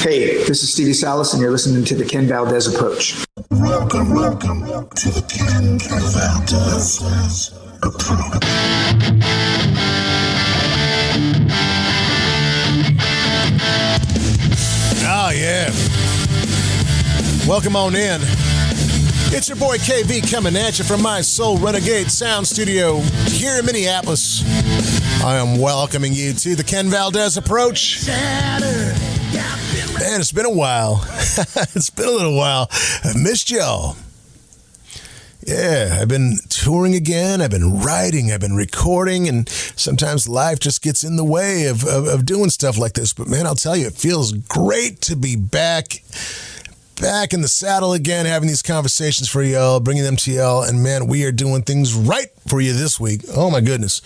Hey, this is Stevie Salas, and you're listening to the Ken Valdez Approach. Welcome to the Ken Valdez Approach. Oh, yeah. Welcome on in. It's your boy KV coming at you from my Soul Renegade Sound Studio here in Minneapolis. I am welcoming you to the Ken Valdez Approach. Man, it's been a while. It's been a little while. I've missed y'all. Yeah, I've been touring again. I've been writing. I've been recording. And sometimes life just gets in the way of doing stuff like this. But, man, I'll tell you, it feels great to be back in the saddle again, having these conversations for y'all, bringing them to y'all. And, man, we are doing things right for you this week. Oh, my goodness.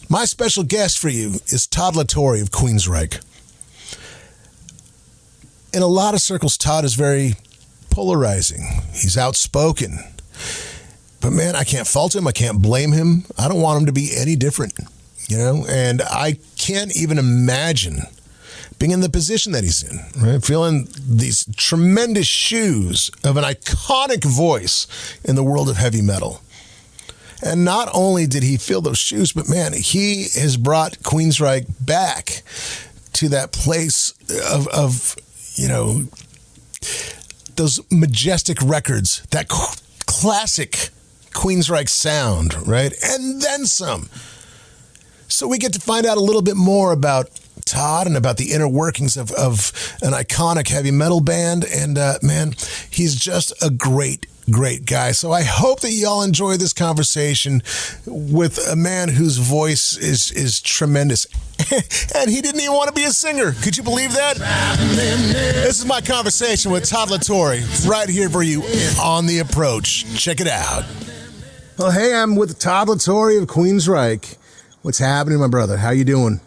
My special guest for you is Todd La Torre of Queensryche. In a lot of circles, Todd is very polarizing. He's outspoken. But, man, I can't fault him. I can't blame him. I don't want him to be any different, you know? And I can't even imagine being in the position that he's in, right? Feeling these tremendous shoes of an iconic voice in the world of heavy metal. And not only did he fill those shoes, but, man, he has brought Queensryche back to that place of you know, those majestic records, that classic Queensryche sound, right? And then some. So we get to find out a little bit more about Todd and about the inner workings of an iconic heavy metal band. And, man, he's just a great guy. So I hope that y'all enjoy this conversation with a man whose voice is tremendous. And he didn't even want to be a singer. Could you believe that? This is my conversation with Todd La Torre right here for you on The Approach. Check it out. Well, hey, I'm with Todd La Torre of Queensryche. What's happening, my brother? How you doing?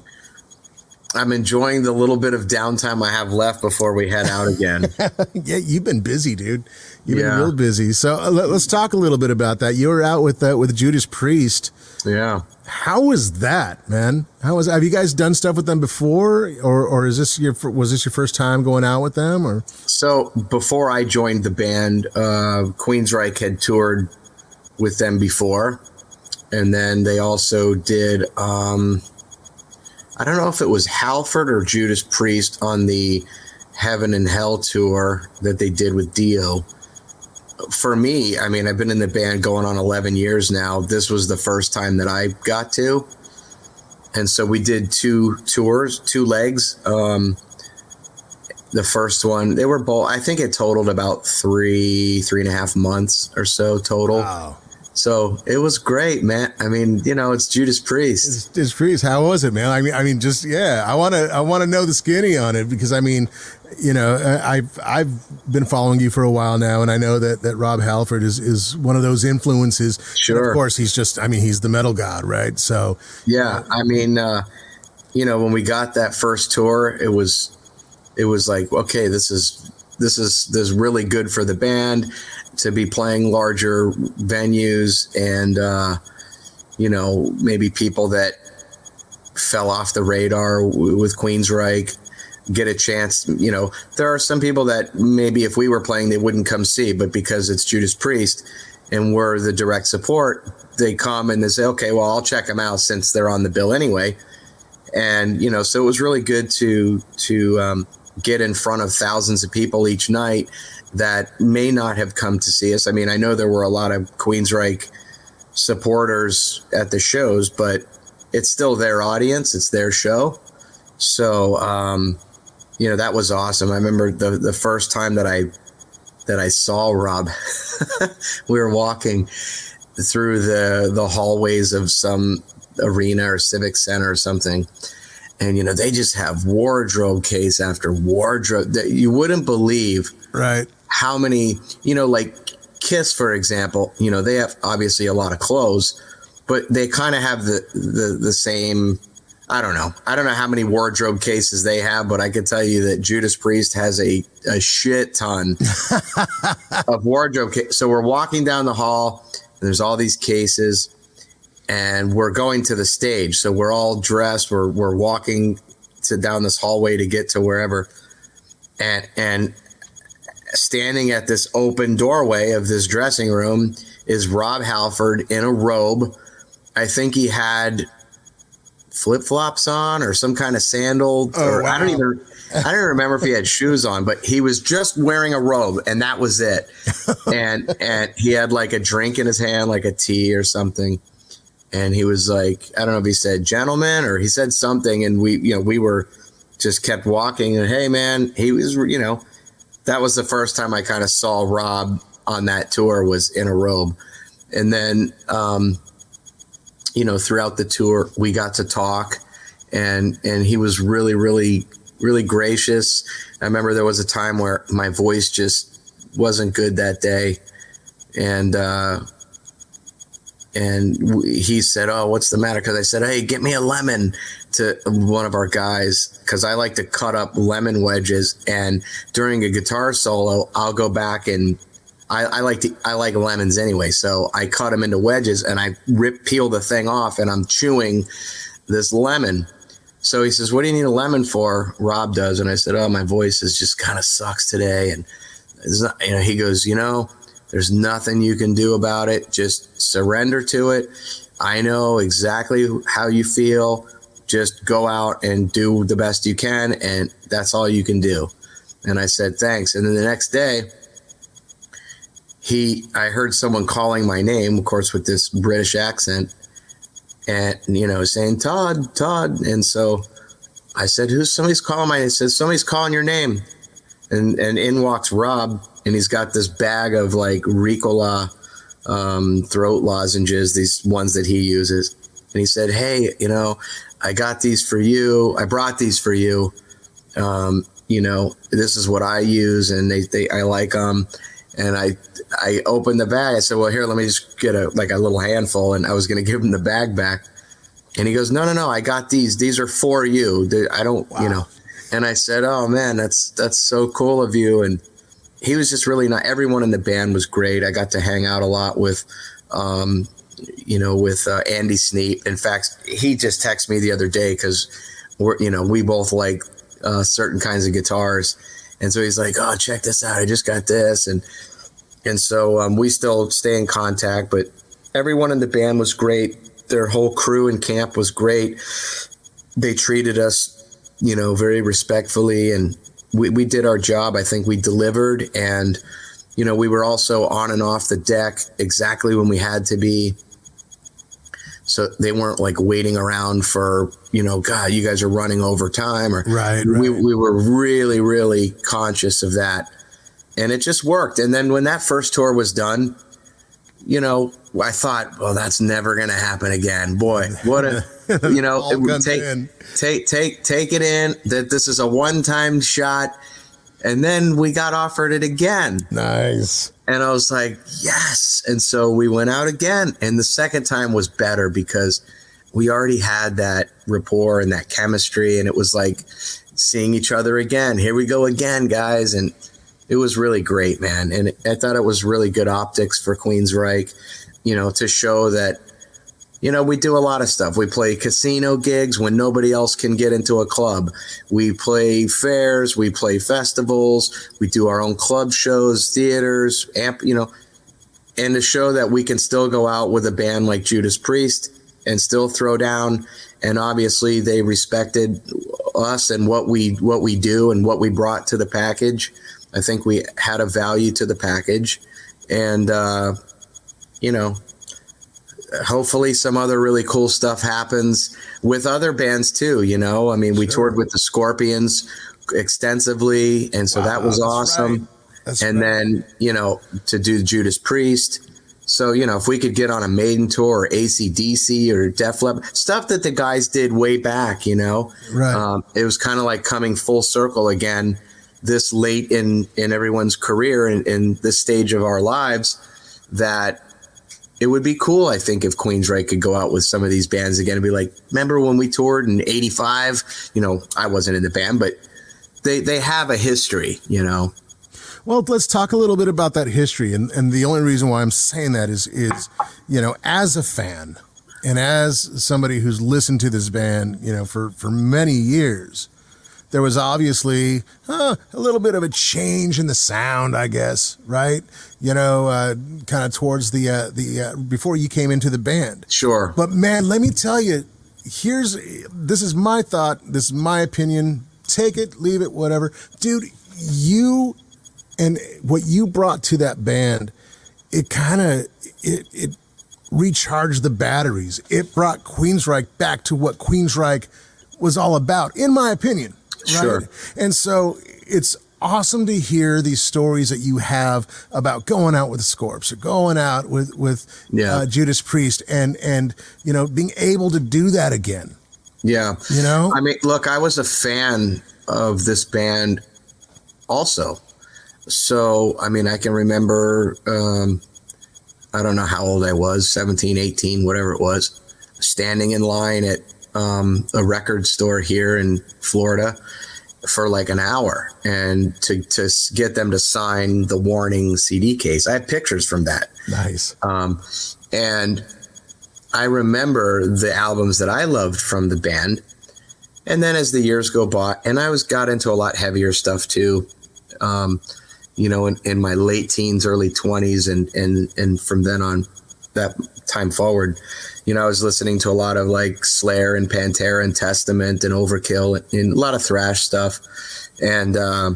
I'm enjoying the little bit of downtime I have left before we head out again. Yeah, you've been busy, dude. You've been real busy. So let's talk a little bit about that. You were out with Judas Priest. Yeah. How was that, man? Have you guys done stuff with them before, or was this your first time going out with them? Or so before I joined the band, Queensryche had toured with them before, and then they also did. I don't know if it was Halford or Judas Priest on the Heaven and Hell tour that they did with Dio. For me, I mean, I've been in the band going on 11 years now. This was the first time that I got to. And so we did two tours, two legs. The first one, they were both, I think it totaled about 3.5 months or so total. Wow. So it was great, man. I mean, you know, it's Judas Priest. It's Priest. How was it, man? I mean, just yeah. I want to know the skinny on it because I mean, you know, I've been following you for a while now, and I know that Rob Halford is one of those influences. Sure. And of course, he's the metal god, right? So yeah, I mean, you know, when we got that first tour, it was like, okay, this is really good for the band to be playing larger venues and, you know, maybe people that fell off the radar with Queensryche get a chance. You know, there are some people that maybe if we were playing, they wouldn't come see, but because it's Judas Priest and we're the direct support, they come and they say, okay, well, I'll check them out since they're on the bill anyway. And, you know, so it was really good to get in front of thousands of people each night that may not have come to see us. I mean, I know there were a lot of Queensryche supporters at the shows, but it's still their audience. It's their show. So, you know, that was awesome. I remember the first time that I saw Rob, we were walking through the hallways of some arena or civic center or something. And, you know, they just have wardrobe case after wardrobe that you wouldn't believe. Right. How many, you know, like Kiss, for example, you know, they have obviously a lot of clothes, but they kind of have the same, I don't know how many wardrobe cases they have, but I can tell you that Judas Priest has a shit ton of wardrobe cases. So we're walking down the hall and there's all these cases and we're going to the stage. So we're all dressed. We're walking down this hallway to get to wherever. and standing at this open doorway of this dressing room is Rob Halford in a robe. I think he had flip-flops on or some kind of sandal. Wow. I don't even remember if he had shoes on, but he was just wearing a robe and that was it. and he had like a drink in his hand, like a tea or something. And he was like, I don't know if he said gentlemen or he said something. And we were just kept walking and, hey man, he was, that was the first time I kind of saw Rob on that tour, was in a robe. And then, throughout the tour, we got to talk and he was really, really, really gracious. I remember there was a time where my voice just wasn't good that day. And he said, oh, what's the matter? Because I said, hey, get me a lemon, to one of our guys, because I like to cut up lemon wedges. And during a guitar solo, I'll go back and I like lemons anyway. So I cut them into wedges and I peel the thing off and I'm chewing this lemon. So he says, what do you need a lemon for? Rob does. And I said, oh, my voice is just kind of sucks today. And it's not, he goes, there's nothing you can do about it. Just surrender to it. I know exactly how you feel. Just go out and do the best you can. And that's all you can do. And I said, thanks. And then the next day, I heard someone calling my name, of course, with this British accent and, saying, Todd. And so I said, somebody's calling my name. He said, somebody's calling your name. And in walks Rob. And he's got this bag of like Ricola throat lozenges, these ones that he uses. And he said, hey, I got these for you. I brought these for you. This is what I use and I like them. And I opened the bag. I said, well, here, let me just get a little handful. And I was going to give him the bag back. And he goes, no, I got these. These are for you. I don't, wow. And I said, oh man, that's so cool of you. And he was just really not. Everyone in the band was great. I got to hang out a lot with, Andy Sneap. In fact, he just texted me the other day because we both like certain kinds of guitars, and so he's like, "Oh, check this out! I just got this," and so we still stay in contact. But everyone in the band was great. Their whole crew in camp was great. They treated us, very respectfully, and we did our job. I think we delivered, and we were also on and off the deck exactly when we had to be. So they weren't like waiting around for, God, you guys are running over time. Or right. We were really, really conscious of that, and it just worked. And then when that first tour was done, I thought, well, that's never going to happen again. Boy, what a, take it in that this is a one-time shot. And then we got offered it again. Nice. And I was like, yes. And so we went out again. And the second time was better because we already had that rapport and that chemistry. And it was like seeing each other again. Here we go again, guys. And it was really great, man. And I thought it was really good optics for Queensryche, to show that, we do a lot of stuff. We play casino gigs when nobody else can get into a club. We play fairs. We play festivals. We do our own club shows, theaters, and to show that we can still go out with a band like Judas Priest and still throw down. And obviously they respected us and what we do and what we brought to the package. I think we had a value to the package, and, hopefully some other really cool stuff happens with other bands too. We toured with the Scorpions extensively. And so that was awesome. Right. And then, to do Judas Priest. So, if we could get on a Maiden tour or AC/DC or Def Leppard, stuff that the guys did way back, right. It was kind of like coming full circle again, this late in everyone's career and in this stage of our lives, that it would be cool, I think, if Queensryche could go out with some of these bands again and be like, remember when we toured in 85? I wasn't in the band, but they have a history, Well, let's talk a little bit about that history. And the only reason why I'm saying that is, as a fan and as somebody who's listened to this band, for many years, there was obviously a little bit of a change in the sound, I guess, right? You know, kind of towards the before you came into the band. Sure. But man, let me tell you, this is my thought, this is my opinion. Take it, leave it, whatever. Dude, you and what you brought to that band, it recharged the batteries. It brought Queensryche back to what Queensryche was all about, in my opinion. Right? Sure. And so it's awesome to hear these stories that you have about going out with the Scorps or going out with Judas Priest and you know, being able to do that again. Yeah. You know? I mean, look, I was a fan of this band also. So, I mean, I can remember, I don't know how old I was, 17, 18, whatever it was, standing in line at a record store here in Florida for like an hour and to get them to sign the Warning CD case. I have pictures from that. Nice. And I remember the albums that I loved from the band. And then as the years go by, and I got into a lot heavier stuff too, you know, in my late teens, early 20s, and from then on, that time forward, you know, I was listening to a lot of like Slayer and Pantera and Testament and Overkill and a lot of thrash stuff. And I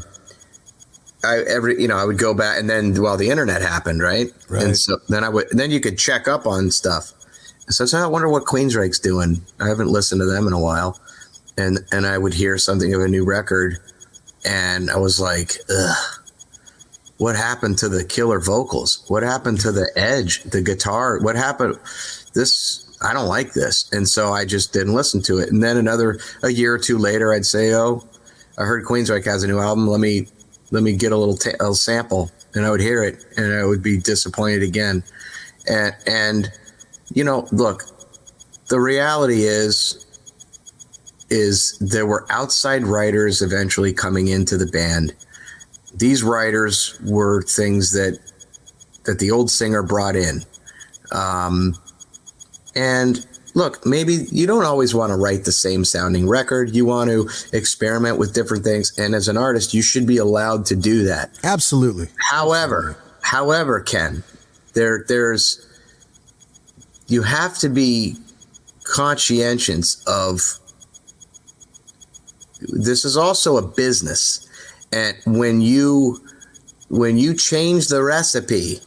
would go back, and then the internet happened, right? And so then you could check up on stuff. So I wonder what Queensryche's doing. I haven't listened to them in a while. And I would hear something of a new record, and I was like, ugh, what happened to the killer vocals? What happened to the edge, the guitar? What happened? I don't like this. And so I just didn't listen to it. And then a year or two later, I'd say, oh, I heard Queensryche has a new album. Let me get a little sample. And I would hear it, and I would be disappointed again. And you know, look, the reality is there were outside writers eventually coming into the band. These writers were things that the old singer brought in. And look, maybe you don't always want to write the same sounding record. You want to experiment with different things. And as an artist, you should be allowed to do that. Absolutely. However, Ken, you have to be conscientious of, this is also a business. And when you change the recipe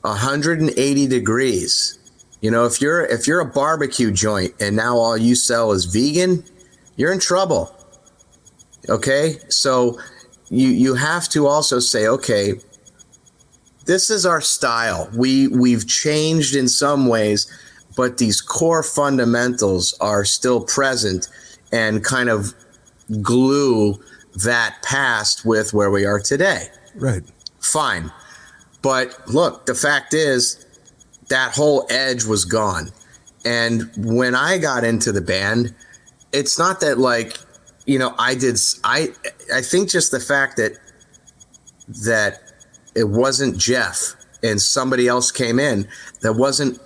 180 degrees, you know, if you're a barbecue joint and now all you sell is vegan, you're in trouble. Okay? So you have to also say, okay, this is our style. We've changed in some ways, but these core fundamentals are still present and kind of glue that past with where we are today. Right. Fine. But look, the fact is that whole edge was gone. And when I got into the band, it's not that like, you know, I think just the fact that it wasn't Jeff and somebody else came in that wasn't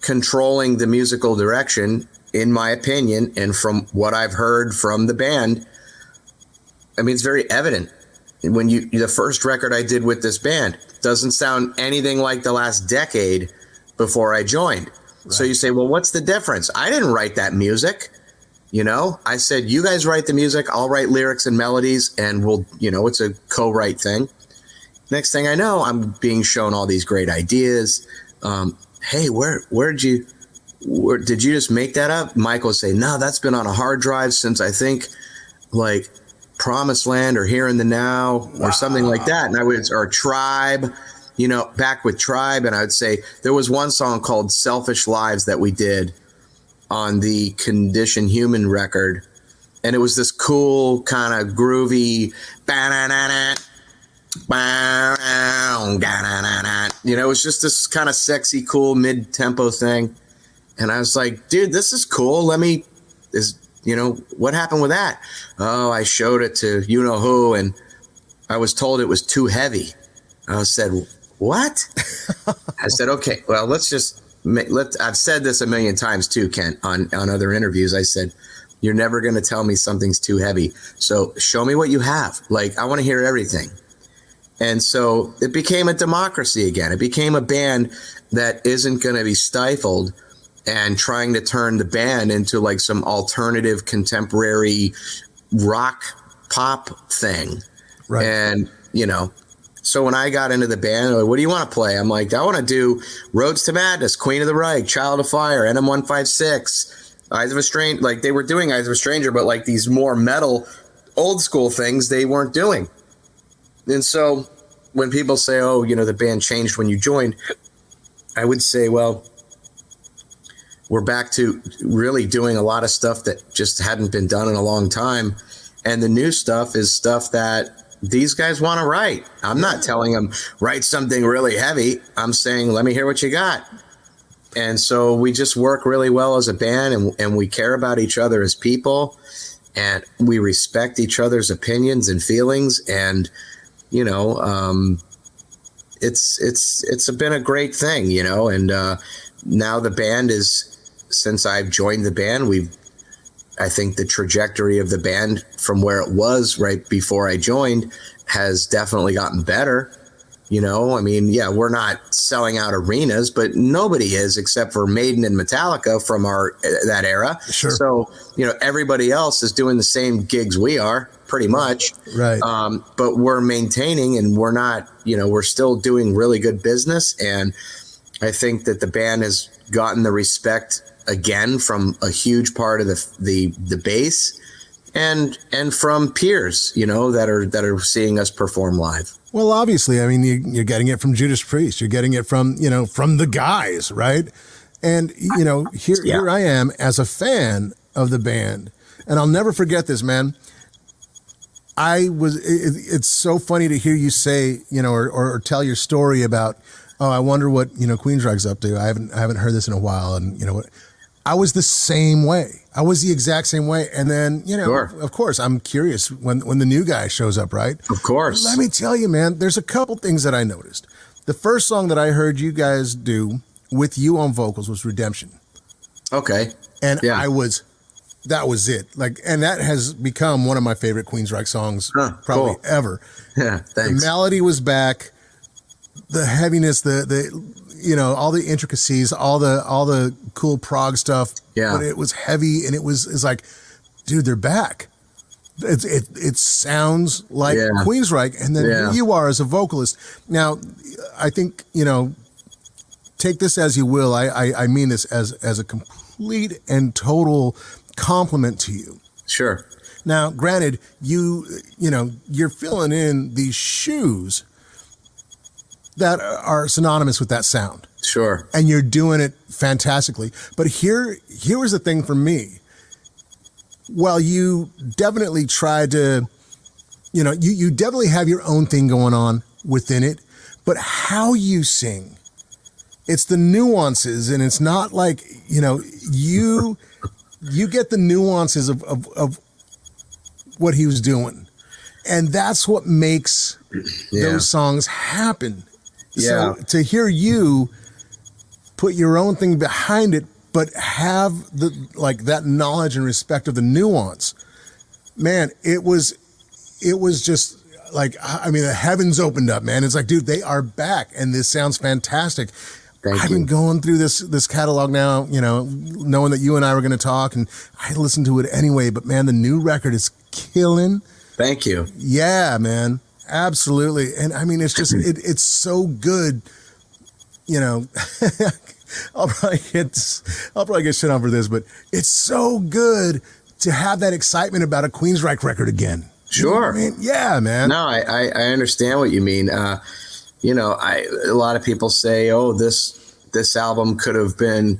controlling the musical direction, in my opinion, and from what I've heard from the band. I mean, it's very evident when the first record I did with this band doesn't sound anything like the last decade before I joined. Right. So you say, well, what's the difference? I didn't write that music. You know, I said, you guys write the music, I'll write lyrics and melodies, and we'll, you know, it's a co-write thing. Next thing I know, I'm being shown all these great ideas. Hey, did you just make that up? Michael would say, no, that's been on a hard drive since I think like Promised Land or Here in the Now or something like that. And or Tribe, you know, back with Tribe. And I would say there was one song called Selfish Lives that we did on the Condition Human record. And it was this cool kind of groovy, you know, it was just this kind of sexy, cool mid-tempo thing. And I was like, dude, this is cool. You know, what happened with that? Oh, I showed it to you know who, and I was told it was too heavy. I said, what? I said, okay, well, I've said this a million times too, Kent, on other interviews. I said, You're never going to tell me something's too heavy. So show me what you have. Like, I want to hear everything. And so it became a democracy again. It became a band that isn't going to be stifled and trying to turn the band into like some alternative contemporary rock pop thing. Right. And, you know, so when I got into the band, like, what do you want to play? I'm like, I want to do Roads to Madness, Queen of the Reich, Child of Fire, NM156, Eyes of a Stranger. Like, they were doing Eyes of a Stranger, but like these more metal, old school things they weren't doing. And so when people say, oh, you know, the band changed when you joined, I would say, well, we're back to really doing a lot of stuff that just hadn't been done in a long time. And the new stuff is stuff that these guys want to write. I'm not telling them write something really heavy. I'm saying, let me hear what you got. And so we just work really well as a band, and we care about each other as people, and we respect each other's opinions and feelings. And, you know, it's been a great thing, you know, and now the band is, since I've joined the band, I think the trajectory of the band from where it was right before I joined has definitely gotten better. You know, I mean, yeah, we're not selling out arenas, but nobody is except for Maiden and Metallica from that era. Sure. So, you know, everybody else is doing the same gigs we are pretty much. Right. But we're maintaining, and we're not, you know, we're still doing really good business. And I think that the band has gotten the respect again from a huge part of the base and from peers, you know, that are seeing us perform live. Well, obviously, I mean, you're getting it from Judas Priest. You're getting it from, you know, from the guys, right? And, you know, here I am as a fan of the band, and I'll never forget this, man. It's so funny to hear you say, you know, or tell your story about, oh, I wonder what, you know, Queensryche's up to. I haven't heard this in a while, and you know what. I was the same way. I was the exact same way. And then, you know, Sure. Of course, I'm curious when the new guy shows up, right? Of course. Let me tell you, man, there's a couple things that I noticed. The first song that I heard you guys do with you on vocals was Redemption. Okay. And Yeah. that was it. Like, and that has become one of my favorite Queensryche songs probably cool. ever. Yeah, thanks. The melody was back, the heaviness, the you know, all the intricacies, all the cool prog stuff. Yeah. But it was heavy, and it's like, dude, they're back. It sounds like Queensryche, and then here you are as a vocalist. Now, I think, you know, take this as you will. I mean this as a complete and total compliment to you. Sure. Now, granted, you know, you're filling in these shoes that are synonymous with that sound. Sure. And you're doing it fantastically. But here was the thing for me. Well, you definitely tried to, you know, you definitely have your own thing going on within it, but how you sing, it's the nuances, and it's not like, you know, you get the nuances of what he was doing. And that's what makes those songs happen. Yeah. So to hear you put your own thing behind it, but have that knowledge and respect of the nuance, man, it was just like, I mean, the heavens opened up, man. It's like, dude, they are back, and this sounds fantastic. I've been going through this catalog now, you know, knowing that you and I were going to talk, and I listened to it anyway. But man, the new record is killing. Thank you. Yeah, man. Absolutely. And I mean, it's just, it's so good, you know. I'll probably get shit on for this, but it's so good to have that excitement about a Queensryche record again. Sure. You know what I mean? Yeah, man. No, I understand what you mean. You know, a lot of people say, oh, this album could have been,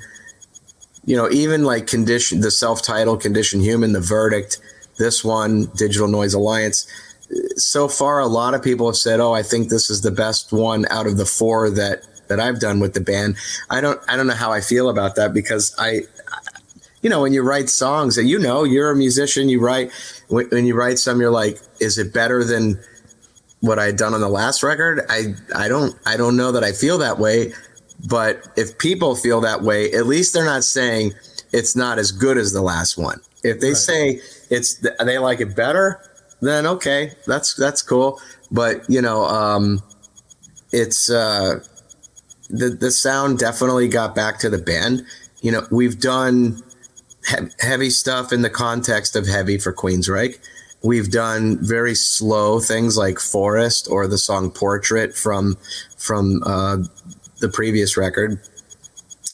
you know, even like the self-titled Condition Human, The Verdict, this one, Digital Noise Alliance. So far, a lot of people have said, oh, I think this is the best one out of the four that I've done with the band. I don't know how I feel about that, because you know, when you write songs, and you know, you're a musician, you write, when you write some, you're like, is it better than what I had done on the last record? I don't know that I feel that way, but if people feel that way, at least they're not saying it's not as good as the last one. If they say they like it better, then okay, that's cool. But it's the sound definitely got back to the band. We've done heavy stuff in the context of heavy for Queensryche. We've done very slow things like Forest or the song Portrait from the previous record.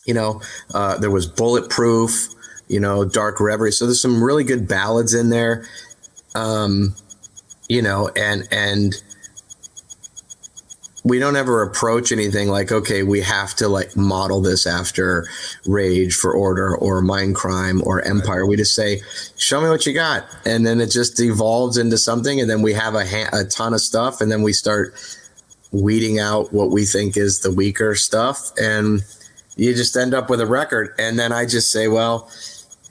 There was Bulletproof, Dark Reverie. So there's some really good ballads in there. And we don't ever approach anything like, okay, we have to like model this after Rage for Order or Mindcrime or Empire. We just say, show me what you got. And then it just evolves into something. And then we have a ton of stuff. And then we start weeding out what we think is the weaker stuff. And you just end up with a record. And then I just say, well,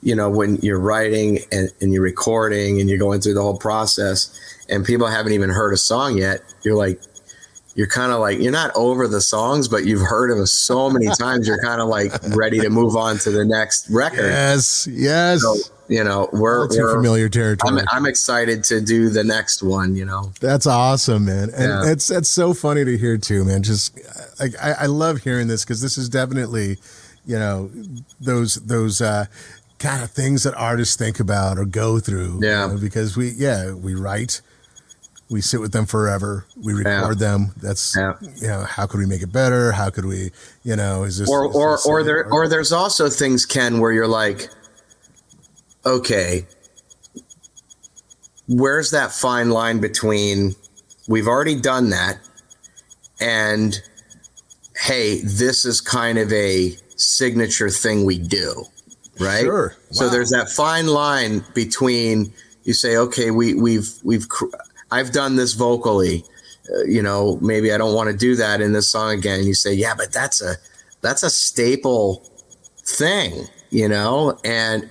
when you're writing and you're recording and you're going through the whole process and people haven't even heard a song yet, you're kind of like, you're not over the songs, but you've heard them so many times. You're kind of like ready to move on to the next record. Yes. So, we're familiar territory. I'm excited to do the next one, That's awesome, man. And it's so funny to hear too, man. Just like, I love hearing this because this is definitely, those kind of things that artists think about or go through. Yeah. Because we write, we sit with them forever. We record them. That's, how could we make it better? How could we, is this, or there's also things, Ken, where you're like, okay, where's that fine line between we've already done that and, hey, this is kind of a signature thing we do, right? Sure. Wow. So there's that fine line between you say, okay, I've done this vocally, maybe I don't want to do that in this song again. You say, yeah, but that's a staple thing, and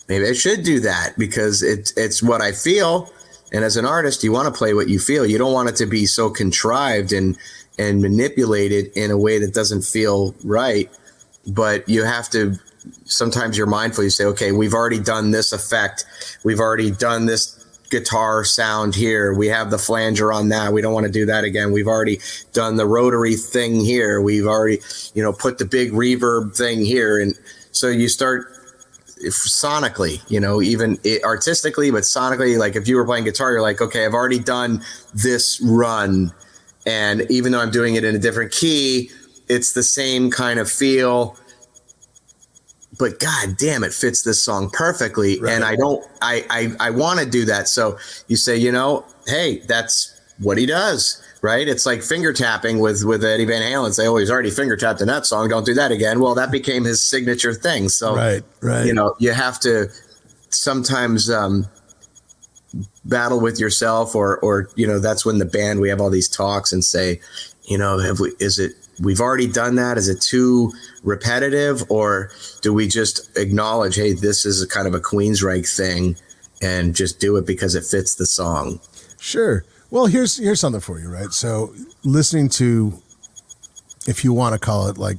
maybe I should do that because it's what I feel. And as an artist, you want to play what you feel. You don't want it to be so contrived and manipulated in a way that doesn't feel right. But you have to, sometimes you're mindful. You say, okay, we've already done this effect. We've already done this guitar sound here. We have the flanger on that. We don't want to do that again. We've already done the rotary thing here. We've already, put the big reverb thing here. And so you start sonically, even artistically, but sonically, like if you were playing guitar, you're like, okay, I've already done this run. And even though I'm doing it in a different key, it's the same kind of feel. But God damn, it fits this song perfectly. Right. And I want to do that. So you say, hey, that's what he does, right? It's like finger tapping with Eddie Van Halen. Say, oh, he's already finger tapped in that song. Don't do that again. Well, that became his signature thing. So, right. You have to sometimes battle with yourself or, that's when the band, we have all these talks and say, we've already done that. Is it too repetitive, or do we just acknowledge, hey, this is a kind of a Queensryche thing and just do it because it fits the song? Sure. Well, here's something for you, right? So listening to, if you want to call it like,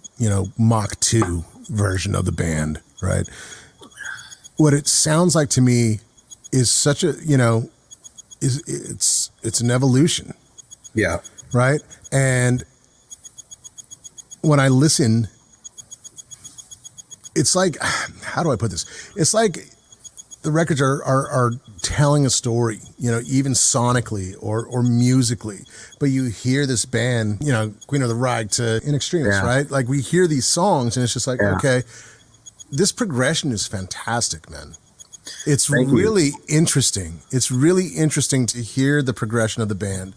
Mach 2 version of the band, right? What it sounds like to me is such a, it's an evolution. Yeah. Right. And when I listen, it's like, how do I put this? It's like the records are telling a story, even sonically or musically. But you hear this band, Queen of the Rag to In Extremis, right? Like we hear these songs and it's just like, okay, this progression is fantastic, man. It's really interesting. It's really interesting to hear the progression of the band.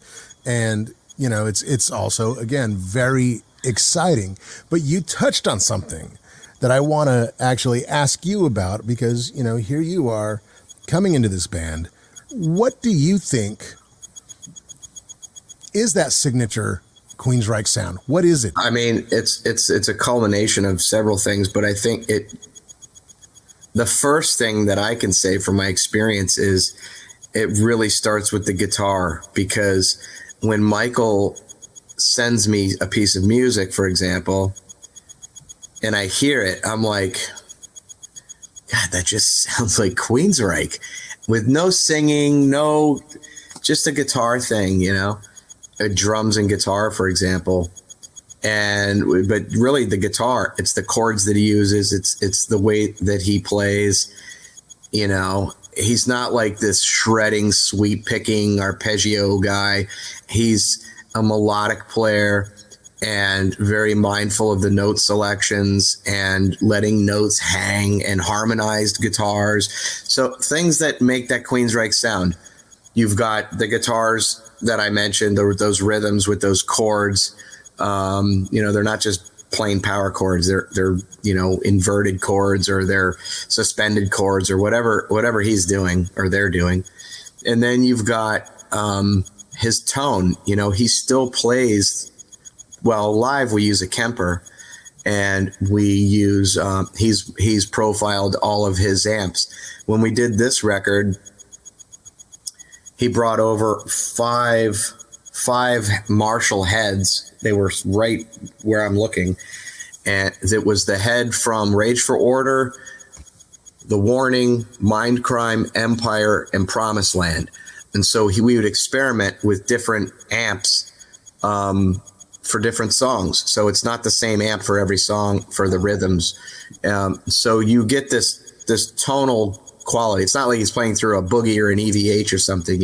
And, it's also, again, very exciting. But you touched on something that I want to actually ask you about because, here you are coming into this band. What do you think is that signature Queensryche sound? What is it? I mean, it's a culmination of several things, but I think the first thing that I can say from my experience is it really starts with the guitar, because when Michael sends me a piece of music, for example, and I hear it, I'm like, God, that just sounds like Queensryche with no singing, just a guitar thing, drums and guitar, for example. But really the guitar, it's the chords that he uses. It's the way that he plays, he's not like this shredding, sweep picking arpeggio guy. He's a melodic player and very mindful of the note selections and letting notes hang and harmonized guitars. So things that make that Queensryche sound. You've got the guitars that I mentioned, those rhythms with those chords. They're not just plain power chords. They're inverted chords, or they're suspended chords, or whatever he's doing or they're doing. And then you've got his tone. He still plays. Well, live we use a Kemper, and we use he's profiled all of his amps. When we did this record, he brought over five Marshall heads. They were right where I'm looking, and it was the head from Rage for Order, The Warning, Mind Crime, Empire, and Promised Land. And so we would experiment with different amps for different songs. So it's not the same amp for every song for the rhythms. So you get this tonal quality. It's not like he's playing through a boogie or an EVH or something,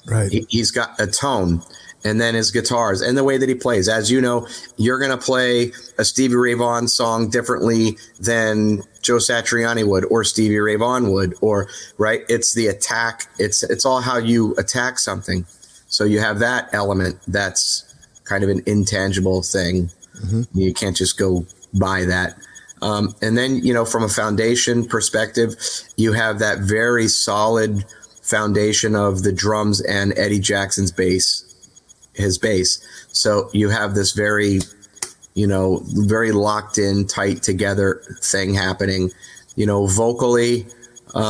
Right. He's got a tone. And then his guitars and the way that he plays. As you know, you're going to play a Stevie Ray Vaughan song differently than Joe Satriani would, or Stevie Ray Vaughan would, or right. It's the attack. It's all how you attack something. So you have that element. That's kind of an intangible thing. Mm-hmm. You can't just go by that. And then, from a foundation perspective, you have that very solid foundation of the drums and Eddie Jackson's bass. His bass. So you have this very, very locked in, tight together thing happening, vocally. There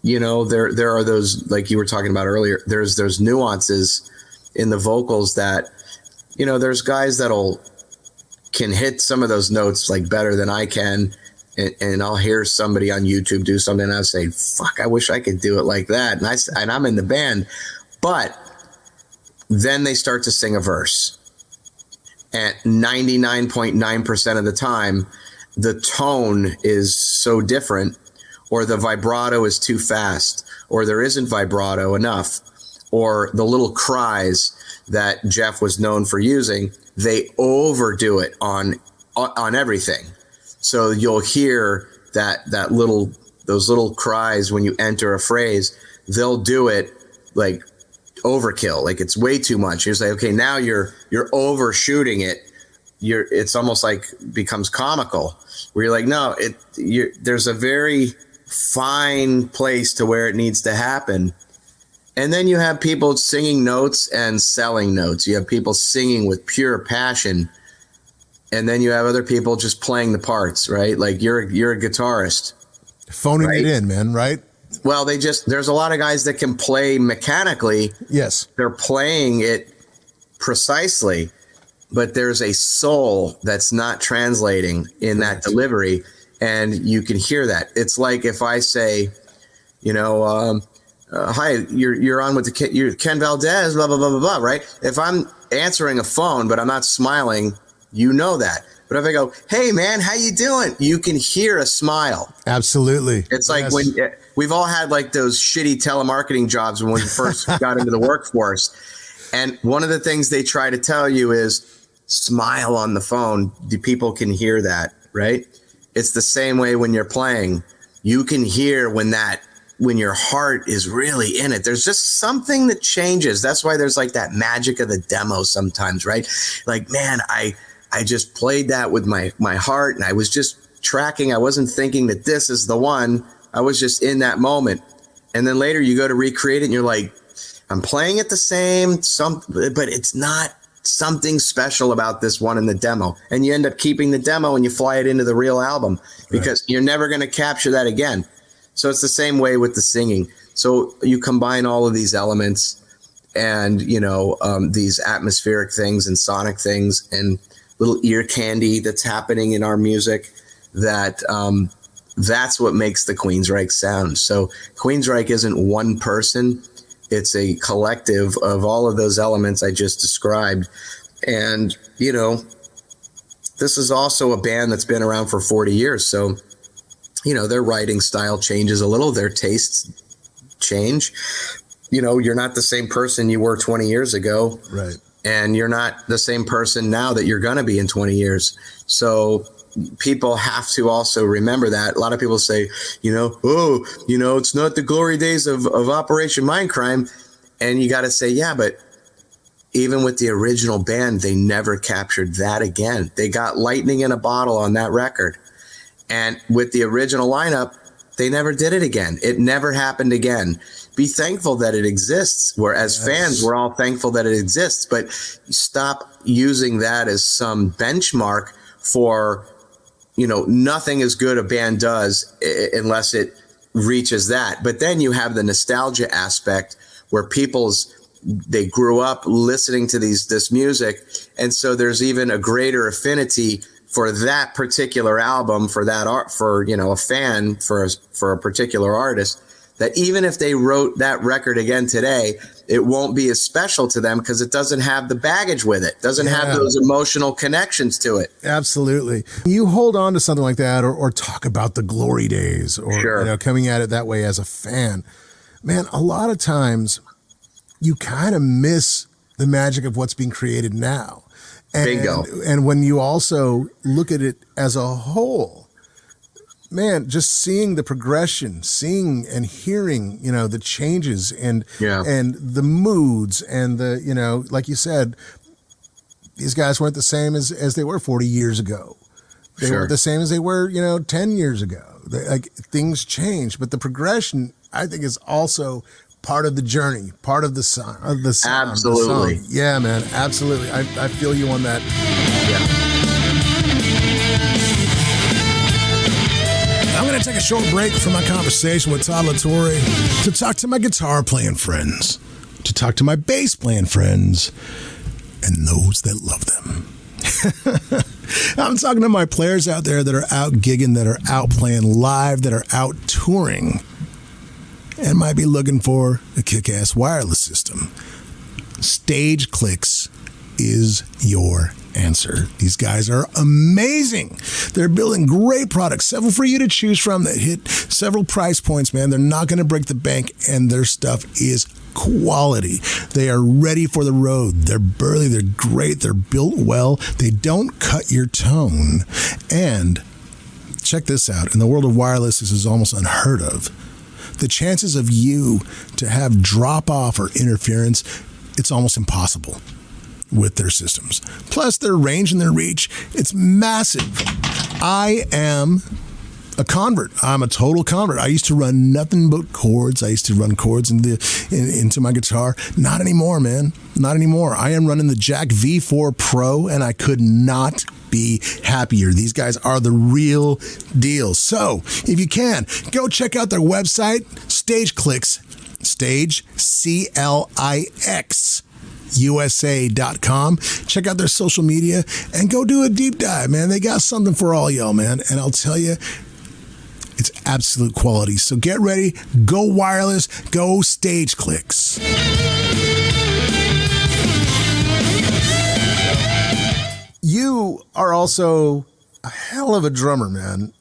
are those, like you were talking about earlier, there's nuances in the vocals that, there's guys can hit some of those notes like better than I can. And I'll hear somebody on YouTube do something and I'll say, fuck, I wish I could do it like that. And I'm in the band, but then they start to sing a verse. At 99.9% of the time, the tone is so different, or the vibrato is too fast, or there isn't vibrato enough, or the little cries that Jeff was known for using, they overdo it on everything. So you'll hear those little cries when you enter a phrase, they'll do it like overkill, like it's way too much. You're like, okay, now you're overshooting it. It's almost like becomes comical, where you're like, no, there's a very fine place to where it needs to happen. And then you have people singing notes and selling notes. You have people singing with pure passion, and then you have other people just playing the parts, right? Like you're a guitarist, phoning right? it in, man, right? Well, there's a lot of guys that can play mechanically. Yes. They're playing it precisely, but there's a soul that's not translating in that delivery. And you can hear that. It's like if I say, hi, you're on with you're Ken Valdez, blah, blah, blah, blah, blah, right? If I'm answering a phone, but I'm not smiling, that. But if I go, hey, man, how you doing? You can hear a smile. Absolutely. It's like when we've all had like those shitty telemarketing jobs when we first got into the workforce. And one of the things they try to tell you is smile on the phone. People can hear that, right? It's the same way when you're playing. You can hear when your heart is really in it. There's just something that changes. That's why there's like that magic of the demo sometimes, right? Like, man, I just played that with my heart, and I was just tracking. I wasn't thinking that this is the one. I was just in that moment. And then later you go to recreate it and you're like, I'm playing it the same, but it's not something special about this one in the demo. And you end up keeping the demo and you fly it into the real album because you're never going to capture that again. So it's the same way with the singing. So you combine all of these elements and, these atmospheric things and sonic things and little ear candy that's happening in our music that that's what makes the Queensryche sound. So Queensryche isn't one person. It's a collective of all of those elements I just described. And, this is also a band that's been around for 40 years. So, their writing style changes a little, their tastes change. You're not the same person you were 20 years ago. Right. And you're not the same person now that you're going to be in 20 years. So people have to also remember that. A lot of people say, it's not the glory days of Operation Mindcrime. And you got to say, yeah, but even with the original band, they never captured that again. They got lightning in a bottle on that record. And with the original lineup, they never did it again. It never happened again. Be thankful that it exists. As fans, we're all thankful that it exists, but stop using that as some benchmark for, nothing as good a band does unless it reaches that. But then you have the nostalgia aspect where they grew up listening to this music. And so there's even a greater affinity for that particular album, for that art, for, a fan, for a particular artist, that even if they wrote that record again today, it won't be as special to them because it doesn't have the baggage with it, doesn't have those emotional connections to it. Absolutely. You hold on to something like that or talk about the glory days or coming at it that way as a fan. Man, a lot of times you kind of miss the magic of what's being created now. Bingo. And when you also look at it as a whole, man, just seeing the progression, seeing and hearing, the changes and the moods and the, like you said, these guys weren't the same as they were 40 years ago. They weren't the same as they were, 10 years ago. Things change, but the progression, I think, is also part of the journey, part of the sound. Absolutely. The song. Yeah, man, absolutely. I feel you on that. Yeah. I'm going to take a short break from my conversation with Todd La Torre to talk to my guitar playing friends, to talk to my bass playing friends, and those that love them. I'm talking to my players out there that are out gigging, that are out playing live, that are out touring, and might be looking for a kick-ass wireless system. Stage Clicks is your answer. These guys are amazing. They're building great products, several for you to choose from that hit several price points, man. They're not going to break the bank, and their stuff is quality. They are ready for the road. They're burly. They're great. They're built well. They don't cut your tone. And check this out. In the world of wireless, this is almost unheard of. The chances of you to have drop-off or interference, it's almost impossible with their systems. Plus, their range and their reach, it's massive. I am a convert. I'm a total convert. I used to run nothing but chords. I used to run chords into my guitar. Not anymore, man. Not anymore. I am running the Jack V4 Pro, and I could not be happier. These guys are the real deal. So, if you can, go check out their website, Stage Clicks, Stage, CLIX, USA.com. Check out their social media and go do a deep dive, man. They got something for all y'all, man. And I'll tell you, it's absolute quality. So get ready, go wireless, go Stage Clicks. You are also a hell of a drummer, man.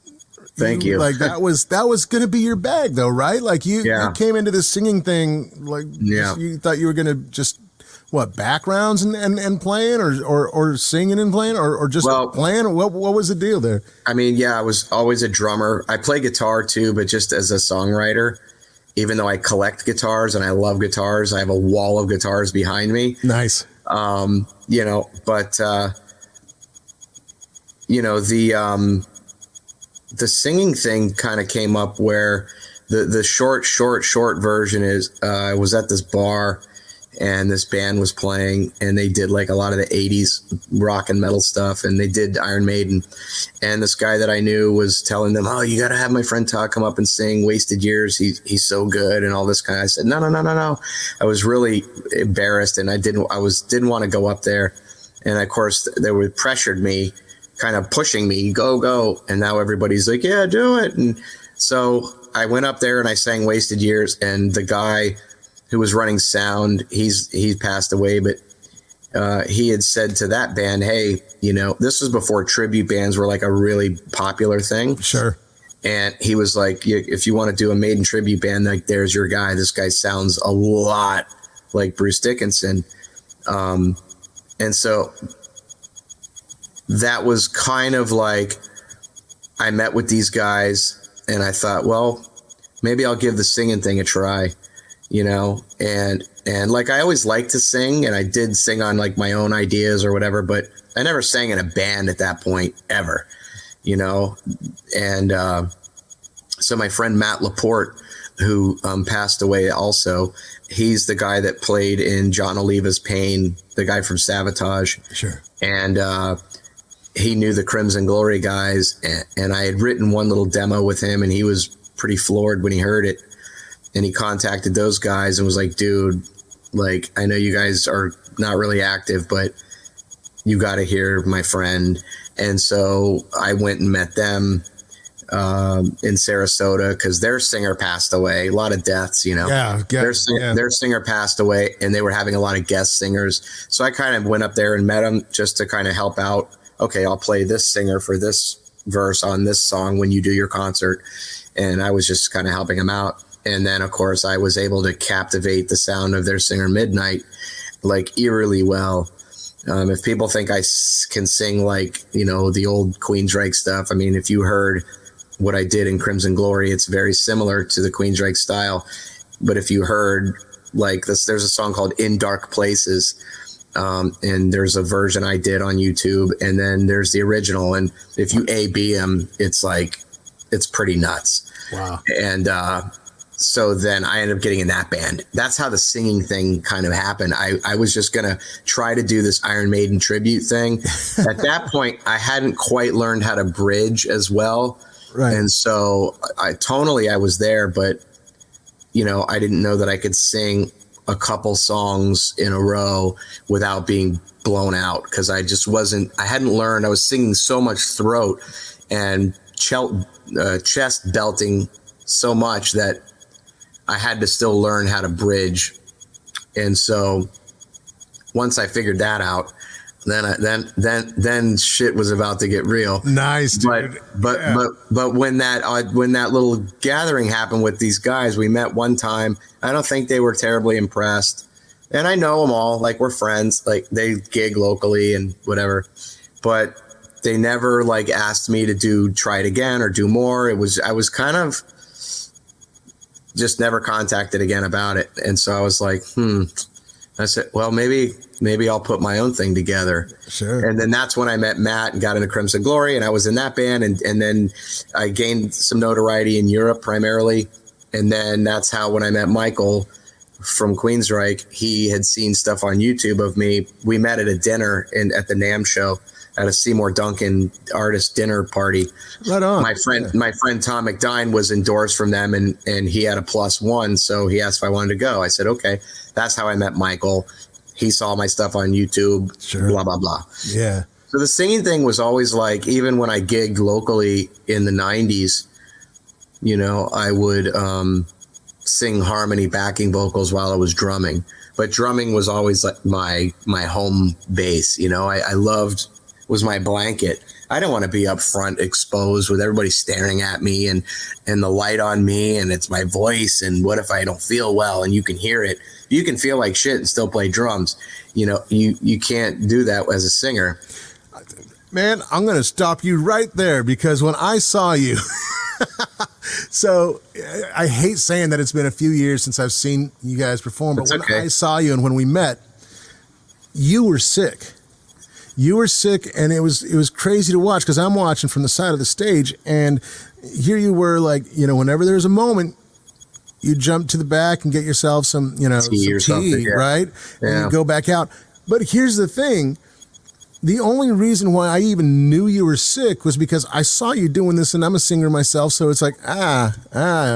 Thank you. Like that was going to be your bag, though, right? Like you came into this singing thing, like you thought you were going to just backgrounds and playing, or singing and playing, or just playing. What was the deal there? I mean, I was always a drummer. I play guitar too, but just as a songwriter. Even though I collect guitars and I love guitars, I have a wall of guitars behind me. Nice. The singing thing kind of came up where the short version is I was at this bar and this band was playing and they did like a lot of the 80s rock and metal stuff, and they did Iron Maiden, and this guy that I knew was telling them, oh, you got to have my friend Todd come up and sing Wasted Years. He's so good and all this kind of. I said, no. I was really embarrassed and I didn't want to go up there. And of course they pressured me kind of pushing me, go. And now everybody's like, yeah, do it. And so I went up there and I sang Wasted Years, and the guy who was running sound, he passed away, but he had said to that band, hey, this was before tribute bands were like a really popular thing. Sure. And he was like, if you want to do a Maiden tribute band, like, there's your guy. This guy sounds a lot like Bruce Dickinson. And so that was kind of like, I met with these guys and I thought, well, maybe I'll give the singing thing a try, and like, I always liked to sing, and I did sing on like my own ideas or whatever, but I never sang in a band at that point ever, and so my friend Matt Laporte, who passed away also, he's the guy that played in John Oliva's Pain, the guy from Savatage. Sure. And he knew the Crimson Glory guys, and I had written one little demo with him, and he was pretty floored when he heard it. And he contacted those guys and was like, dude, like, I know you guys are not really active, but you got to hear my friend. And so I went and met them in Sarasota, because their singer passed away. A lot of deaths, Their singer passed away, and they were having a lot of guest singers. So I kind of went up there and met them just to kind of help out. Okay, I'll play this singer for this verse on this song when you do your concert. And I was just kind of helping them out. And then, of course, I was able to captivate the sound of their singer Midnight, like, eerily well. If people think I can sing like, the old Queensryche stuff, I mean, if you heard what I did in Crimson Glory, it's very similar to the Queensryche style. But if you heard like this, there's a song called In Dark Places, and there's a version I did on YouTube, and then there's the original. And if you A-B them, it's pretty nuts. Wow. And so then I ended up getting in that band. That's how the singing thing kind of happened. I was just going to try to do this Iron Maiden tribute thing. At that point, I hadn't quite learned how to bridge as well. Right. And so tonally I was there, but, I didn't know that I could sing a couple songs in a row without being blown out, because I hadn't learned. I was singing so much throat and chest belting so much that I had to still learn how to bridge. And so once I figured that out, then shit was about to get real. Nice, dude. But when that little gathering happened with these guys, we met one time. I don't think they were terribly impressed. And I know them all, like, we're friends, like, they gig locally and whatever, but they never like asked me to try it again or do more. I was kind of just never contacted again about it. And so I was like, I said, well, maybe I'll put my own thing together. Sure. And then that's when I met Matt and got into Crimson Glory, and I was in that band. And then I gained some notoriety in Europe primarily. And then that's how, when I met Michael from Queensryche, he had seen stuff on YouTube of me. We met at a dinner at the NAMM show at a Seymour Duncan artist dinner party. Right on. My friend Tom McDine was endorsed from them, and he had a +1. So he asked if I wanted to go. I said, okay. That's how I met Michael. He saw my stuff on YouTube, sure. Blah, blah, blah. Yeah. So the singing thing was always like, even when I gigged locally in the 90s, I would sing harmony backing vocals while I was drumming. But drumming was always like my home base. I loved, was my blanket. I don't want to be up front exposed with everybody staring at me and the light on me, and it's my voice, and what if I don't feel well and you can hear it. You can feel like shit and still play drums. You can't do that as a singer. Man, I'm going to stop you right there, because when I saw you, so I hate saying that it's been a few years since I've seen you guys perform, but when I saw you and when we met, you were sick. You were sick, and it was crazy to watch, because I'm watching from the side of the stage, and here you were, like, whenever there's a moment, you jump to the back and get yourself some, some tea, right? Yeah. And you go back out. But here's the thing. The only reason why I even knew you were sick was because I saw you doing this, and I'm a singer myself, so it's like,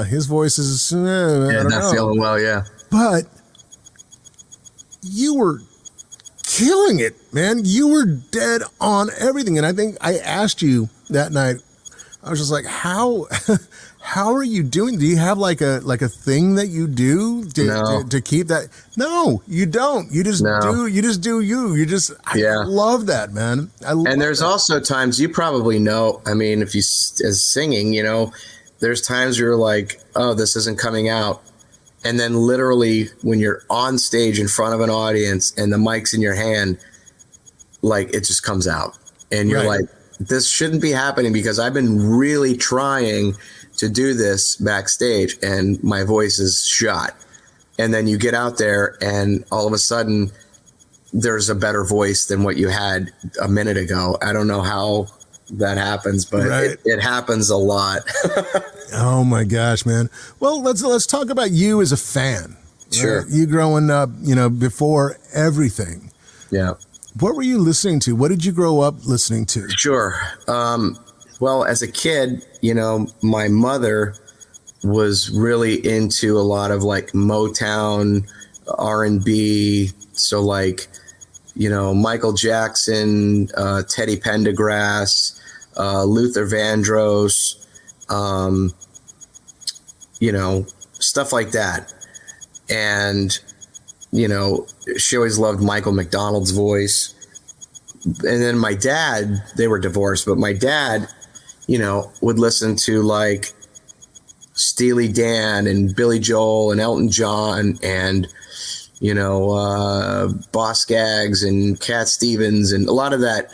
his voice is, I don't know. Feeling well, yeah. But you were killing it, man. You were dead on everything. And I think I asked you that night, I was just like, how are you doing? Do you have like a thing that you do to keep that? No, you don't. You just do you. I love that, man. And there's also times, you probably know, I mean, if you as singing, you know, there's times you're like, oh, this isn't coming out. And then literally when you're on stage in front of an audience and the mic's in your hand, like it just comes out. And you're like, this shouldn't be happening because I've been really trying to do this backstage and my voice is shot. And then you get out there and all of a sudden there's a better voice than what you had a minute ago. I don't know how that happens, but it happens a lot. Oh my gosh, man. Well, let's talk about you as a fan. Sure. Right? You growing up, you know, before everything. Yeah. What were you listening to? What did you grow up listening to? Sure. Well, as a kid, you know, my mother was really into a lot of like Motown, R&B. So like, you know, Michael Jackson, Teddy Pendergrass, Luther Vandross, you know, stuff like that. And, you know, she always loved Michael McDonald's voice. And then my dad, they were divorced, but my dad, you know, would listen to like Steely Dan and Billy Joel and Elton John and, you know, Boss Skaggs and Cat Stevens and a lot of that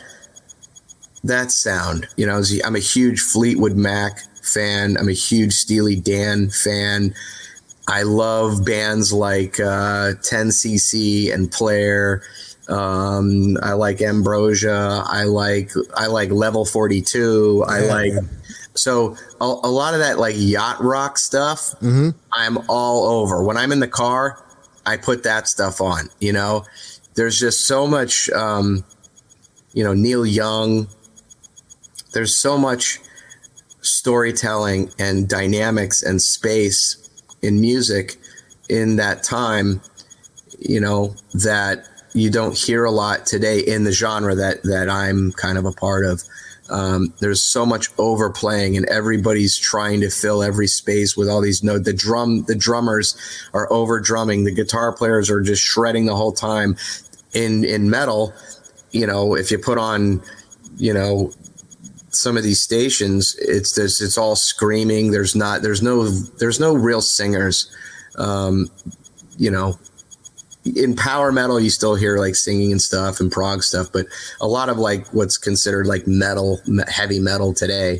sound. You know, I'm a huge Fleetwood Mac fan. I'm a huge Steely Dan fan. I love bands like 10cc and Player. I like Ambrosia. I like Level 42. So a lot of that like yacht rock stuff. I'm all over. When I'm in the car, I put that stuff on. You know, there's just so much. You know, Neil Young. There's so much storytelling and dynamics and space in music in that time, you know, that you don't hear a lot today in the genre that I'm kind of a part of. There's so much overplaying and everybody's trying to fill every space with all these notes. The drummers are over drumming. The guitar players are just shredding the whole time. In metal, you know, if you put on, you know, some of these stations, it's all screaming. There's no real singers. You know, in power metal, you still hear like singing and stuff and prog stuff, but a lot of like what's considered like metal, heavy metal today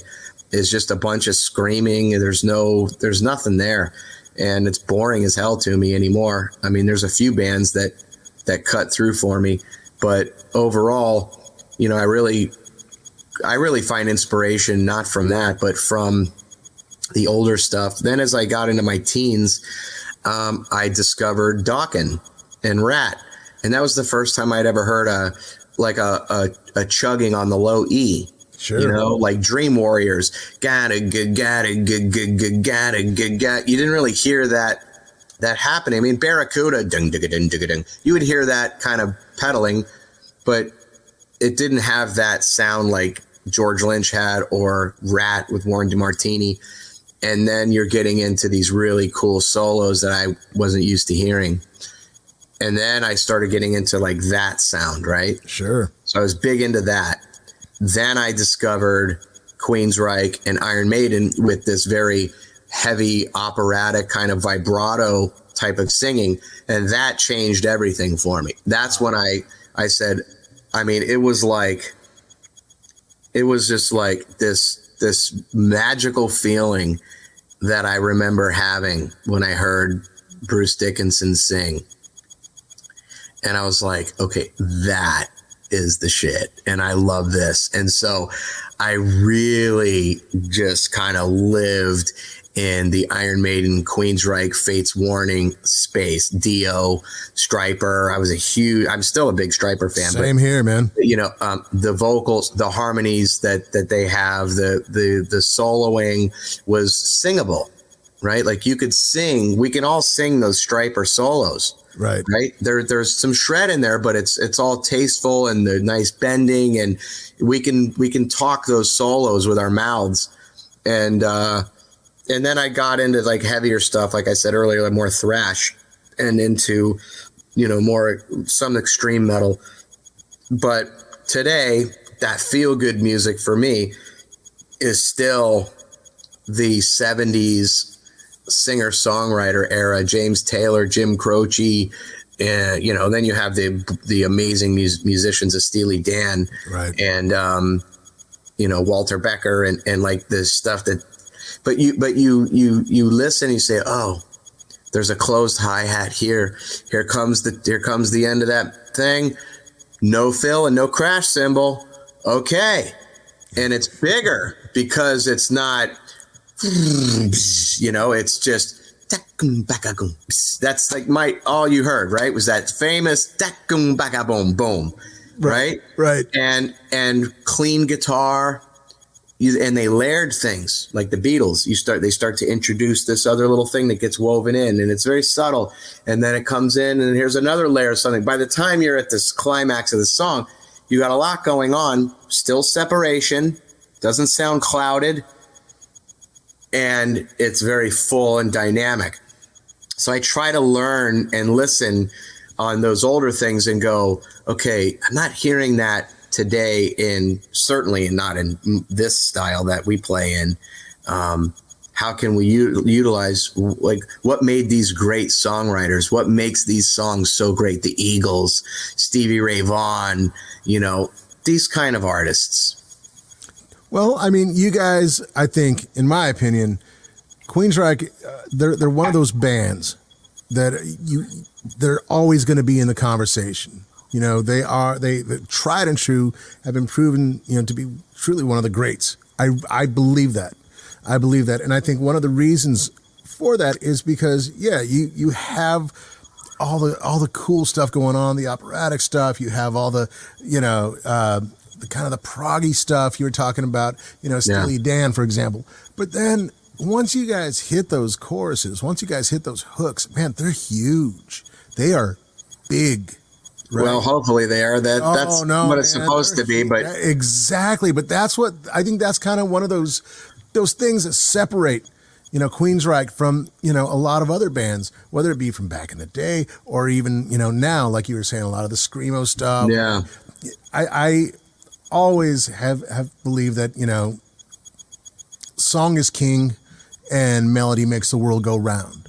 is just a bunch of screaming. There's nothing there, and it's boring as hell to me anymore. I mean, there's a few bands that cut through for me, but overall, you know, I really find inspiration not from that, but from the older stuff. Then as I got into my teens, I discovered Dokken and Rat. And that was the first time I'd ever heard a chugging on the low E. Sure. You know, like Dream Warriors. Gotta. You didn't really hear that happening. I mean, Barracuda, you would hear that kind of pedaling, but it didn't have that sound like George Lynch had or Rat with Warren DeMartini. And then you're getting into these really cool solos that I wasn't used to hearing. And then I started getting into like that sound, right? Sure. So I was big into that. Then I discovered Queensryche and Iron Maiden with this very heavy operatic kind of vibrato type of singing. And that changed everything for me. That's when I said, I mean, it was just like this magical feeling that I remember having when I heard Bruce Dickinson sing. And I was like, okay, that is the shit. And I love this. And so I really just kind of lived in the Iron Maiden, Queensryche, Fates Warning space, Dio, Stryper. I'm still a big Stryper fan. Same here, man. You know, the vocals, the harmonies that they have, the soloing was singable, right? Like you could sing, we can all sing those Stryper solos. Right. Right. There's some shred in there, but it's all tasteful and the nice bending, and we can talk those solos with our mouths. And then I got into like heavier stuff, like I said earlier, like more thrash, and into, more some extreme metal. But today, that feel good music for me is still the 70s singer songwriter era, James Taylor, Jim Croce, and then you have the amazing musicians of Steely Dan, right, and Walter Becker, and like this stuff that, but you listen, you say, oh, there's a closed hi-hat here. Here comes the end of that thing. No fill and no crash cymbal. Okay, and it's bigger because it's not. It's just that's like all you heard, right? Was that famous boom boom, right? Right. And clean guitar, and they layered things like the Beatles. They start to introduce this other little thing that gets woven in, and it's very subtle. And then it comes in, and here's another layer of something. By the time you're at this climax of the song, you got a lot going on. Still separation, doesn't sound clouded. And it's very full and dynamic. So I try to learn and listen on those older things and go, okay, I'm not hearing that today, certainly not in this style that we play in. How can we utilize, like, what made these great songwriters? What makes these songs so great? The Eagles, Stevie Ray Vaughan, these kind of artists. Well, I mean, you guys, I think, in my opinion, Queensryche, they're one of those bands that they're always going to be in the conversation. They tried and true, have been proven, to be truly one of the greats. I believe that. And I think one of the reasons for that is because, you have all the cool stuff going on, the operatic stuff. You have all the, the kind of the proggy stuff you were talking about, Steely Dan, for example. But then once you guys hit those choruses, once you guys hit those hooks, man, they're huge. They are big. Right? Well, hopefully they are. That's what it's supposed to be. But exactly. But that's what I think. That's kind of one of those things that separate, Queensryche from, a lot of other bands, whether it be from back in the day or even, now, like you were saying, a lot of the screamo stuff. Yeah. I always have believed that, song is king and melody makes the world go round.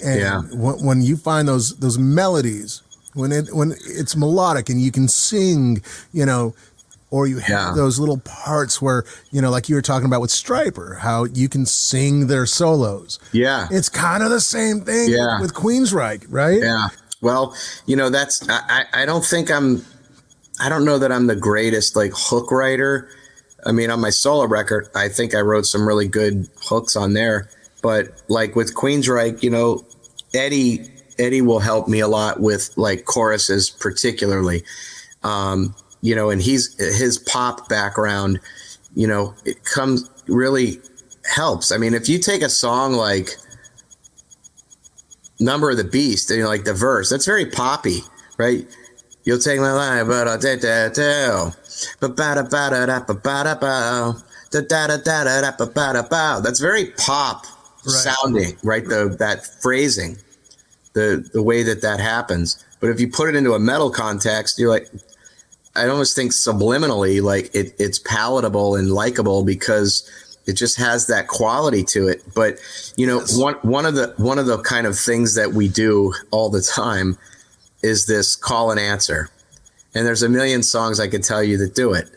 And when you find those melodies, when it's melodic and you can sing, or you have those little parts where, like you were talking about with Stryper, how you can sing their solos. Yeah. It's kind of the same thing with Queensryche, right? Yeah. Well, that's, I don't know that I'm the greatest like hook writer. I mean, on my solo record, I think I wrote some really good hooks on there. But like with Queensryche, Eddie will help me a lot with like choruses, particularly. And his pop background, it really helps. I mean, if you take a song like Number of the Beast, like the verse, that's very poppy, right? You'll take my life, but I'll take that too. That's very pop sounding, right? That phrasing, the way that happens. But if you put it into a metal context, you're like, I almost think subliminally, like it's palatable and likable because it just has that quality to it. But one of the kind of things that we do all the time is this call and answer. And there's a million songs I could tell you that do it.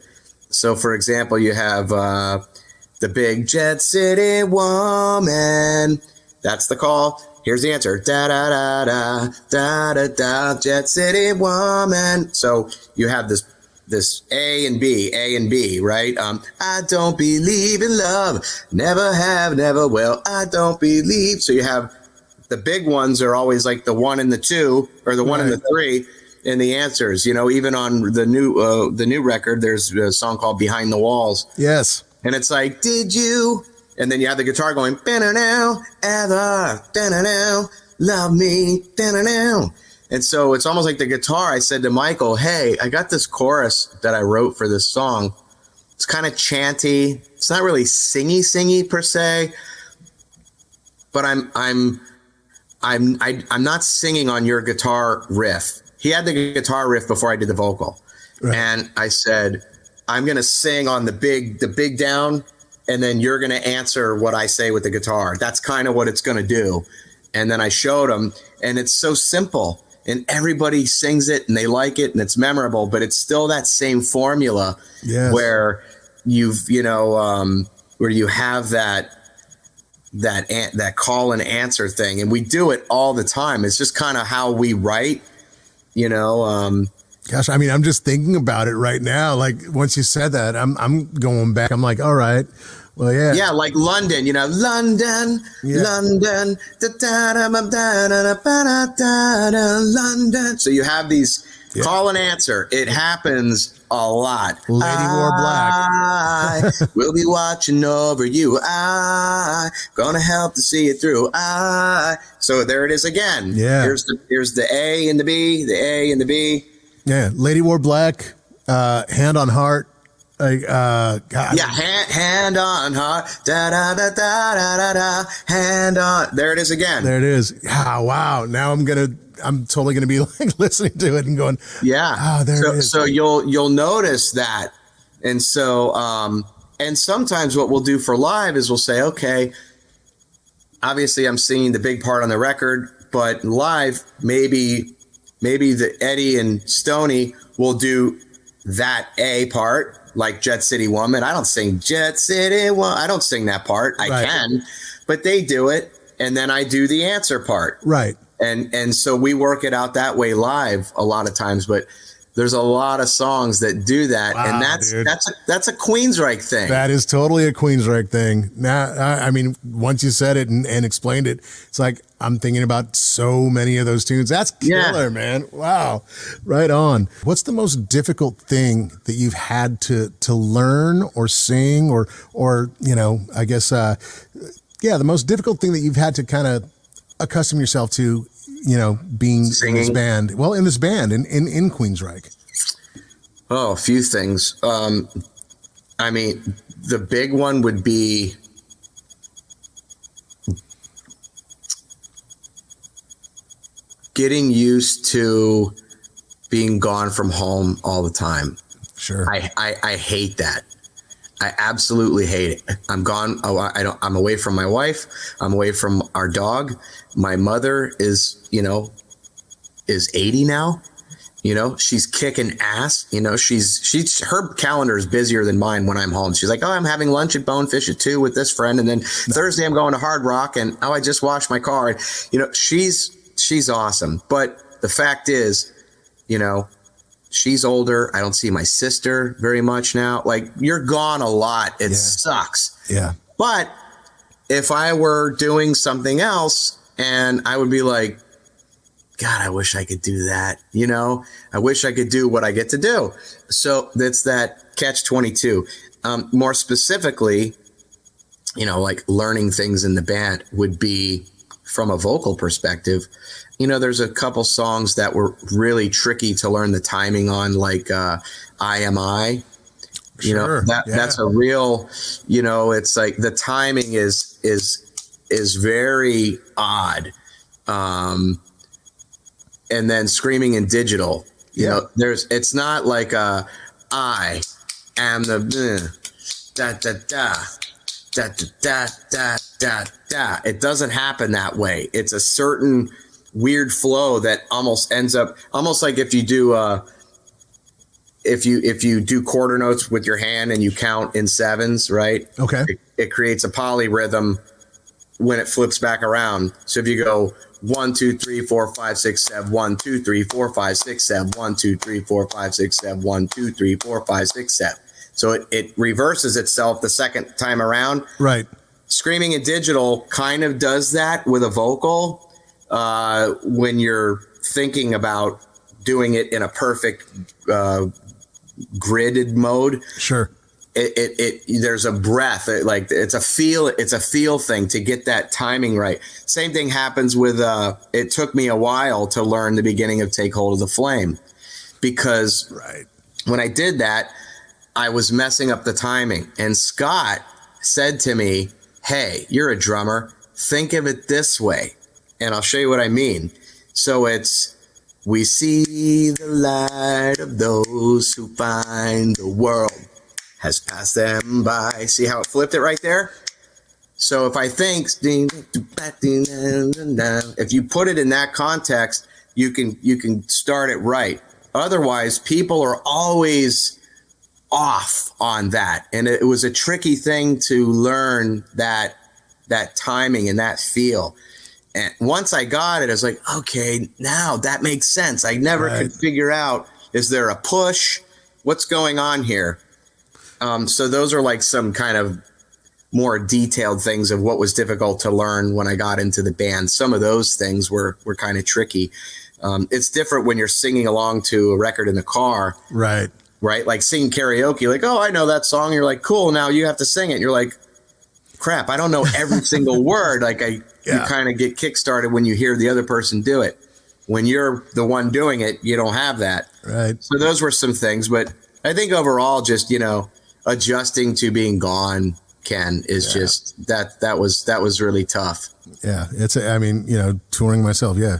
So, for example, you have the big Jet City Woman. That's the call. Here's the answer. Da da da da da da da. Jet City Woman. So you have this A and B, right? I don't believe in love. Never have, never will. I don't believe. So you have the big ones are always like the 1 and the 2, or the 1 and the 3, and the answers. Even on the new record, there's a song called "Behind the Walls." Yes, and it's like, did you? And then you have the guitar going, "Now, ever, now, love me, now." And so it's almost like the guitar. I said to Michael, hey, I got this chorus that I wrote for this song. It's kind of chanty. It's not really singy per se, but I'm not singing on your guitar riff. He had the guitar riff before I did the vocal. Right. And I said, I'm going to sing on the big down, and then you're going to answer what I say with the guitar. That's kind of what it's going to do. And then I showed him, and it's so simple, and everybody sings it and they like it and it's memorable, but it's still that same formula. Yes. Where you have that call and answer thing. And we do it all the time. It's just kind of how we write, Gosh, I mean, I'm just thinking about it right now. Like once you said that, I'm going back. I'm like, all right, well, yeah. Yeah, like London, London, yeah. London, London. So you have these call and answer. It happens a lot. Lady wore black. I will be watching over you. I gonna help to see it through. So there it is again. Yeah. Here's the A and the B, the A and the B. Yeah, Lady Wore Black, Hand on Heart. God. Yeah, hand on heart, da da da da da da da. Hand on. There it is again. There it is. Ah, wow. Now I'm totally gonna be like listening to it and going, yeah. Oh, there it is. So you'll notice that, and so and sometimes what we'll do for live is we'll say, okay, obviously I'm singing the big part on the record, but live maybe the Eddie and Stoney will do that A part, like Jet City Woman. I don't sing Jet City Woman. I don't sing that part. I can, but they do it, and then I do the answer part. Right. And so we work it out that way live a lot of times, but there's a lot of songs that do that. Wow, and that's a Queensryche thing. That is totally a Queensryche thing. Now, I mean, once you said it and explained it, it's like I'm thinking about so many of those tunes. That's killer, man. Wow. Right on. What's the most difficult thing that you've had to learn or sing or I guess, the most difficult thing that you've had to kind of accustom yourself to, being singing in this band. Well, in this band, in Queensryche. Oh, a few things. I mean, the big one would be getting used to being gone from home all the time. Sure. I hate that. I absolutely hate it. I'm gone. I'm away from my wife. I'm away from our dog. My mother is 80 now. She's kicking ass. She's her calendar is busier than mine when I'm home. She's like, oh, I'm having lunch at Bonefish at 2 with this friend. And then Thursday I'm going to Hard Rock, and I just washed my car. She's awesome. But the fact is, she's older. I don't see my sister very much now. Like, you're gone a lot. It sucks. Yeah. But if I were doing something else, and I would be like, God, I wish I could do that. I wish I could do what I get to do. So that's that catch-22. More specifically, like learning things in the band would be from a vocal perspective. There's a couple songs that were really tricky to learn the timing on, like I Am I. Sure. That's a real, it's like the timing is very odd. And then Screaming in Digital, it's not like I am the da da da da da da da da. It doesn't happen that way. It's a certain weird flow that almost ends up almost like if you do if you do quarter notes with your hand and you count in sevens, right? Okay. It creates a polyrhythm when it flips back around. So if you go 1, 2, 3, 4, 5, 6, 7, 1, 2, 3, 4, 5, 6, 7, 1, 2, 3, 4, 5, 6, 7, 1, 2, 3, 4, 5, 6, 7. So it reverses itself the second time around. Right. Screaming in Digital kind of does that with a vocal when you're thinking about doing it in a perfect gridded mode. Sure. there's a breath, like it's a feel thing to get that timing right. Same thing happens with, it took me a while to learn the beginning of Take Hold of the Flame, because when I did that, I was messing up the timing. And Scott said to me, hey, you're a drummer. Think of it this way. And I'll show you what I mean. So it's, we see the light of those who find the world has passed them by. See how it flipped it right there? So if I think, if you put it in that context, you can start it right. Otherwise, people are always off on that. And it was a tricky thing to learn that timing and that feel. And once I got it, I was like, okay, now that makes sense. I never could figure out, is there a push? What's going on here? So those are like some kind of more detailed things of what was difficult to learn when I got into the band. Some of those things were kind of tricky. It's different when you're singing along to a record in the car. Right. Like singing karaoke, like, oh, I know that song. You're like, cool. Now you have to sing it. You're like, crap, I don't know every single word. Like you kind of get kickstarted when you hear the other person do it. When you're the one doing it, you don't have that. Right. So those were some things, but I think overall, just, adjusting to being gone, Ken, is just that was really tough. Yeah. Touring myself. Yeah.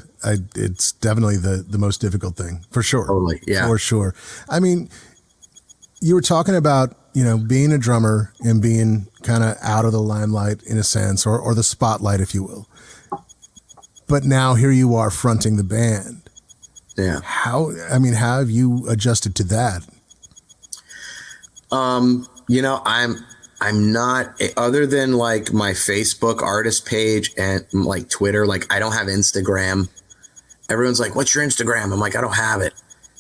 It's definitely the most difficult thing, for sure. Totally. Yeah. For sure. I mean, you were talking about, being a drummer and being kind of out of the limelight in a sense, or the spotlight, if you will. But now here you are fronting the band. Yeah. How have you adjusted to that? I'm not, other than like my Facebook artist page and like Twitter, like I don't have Instagram. Everyone's like, what's your Instagram? I'm like, I don't have it.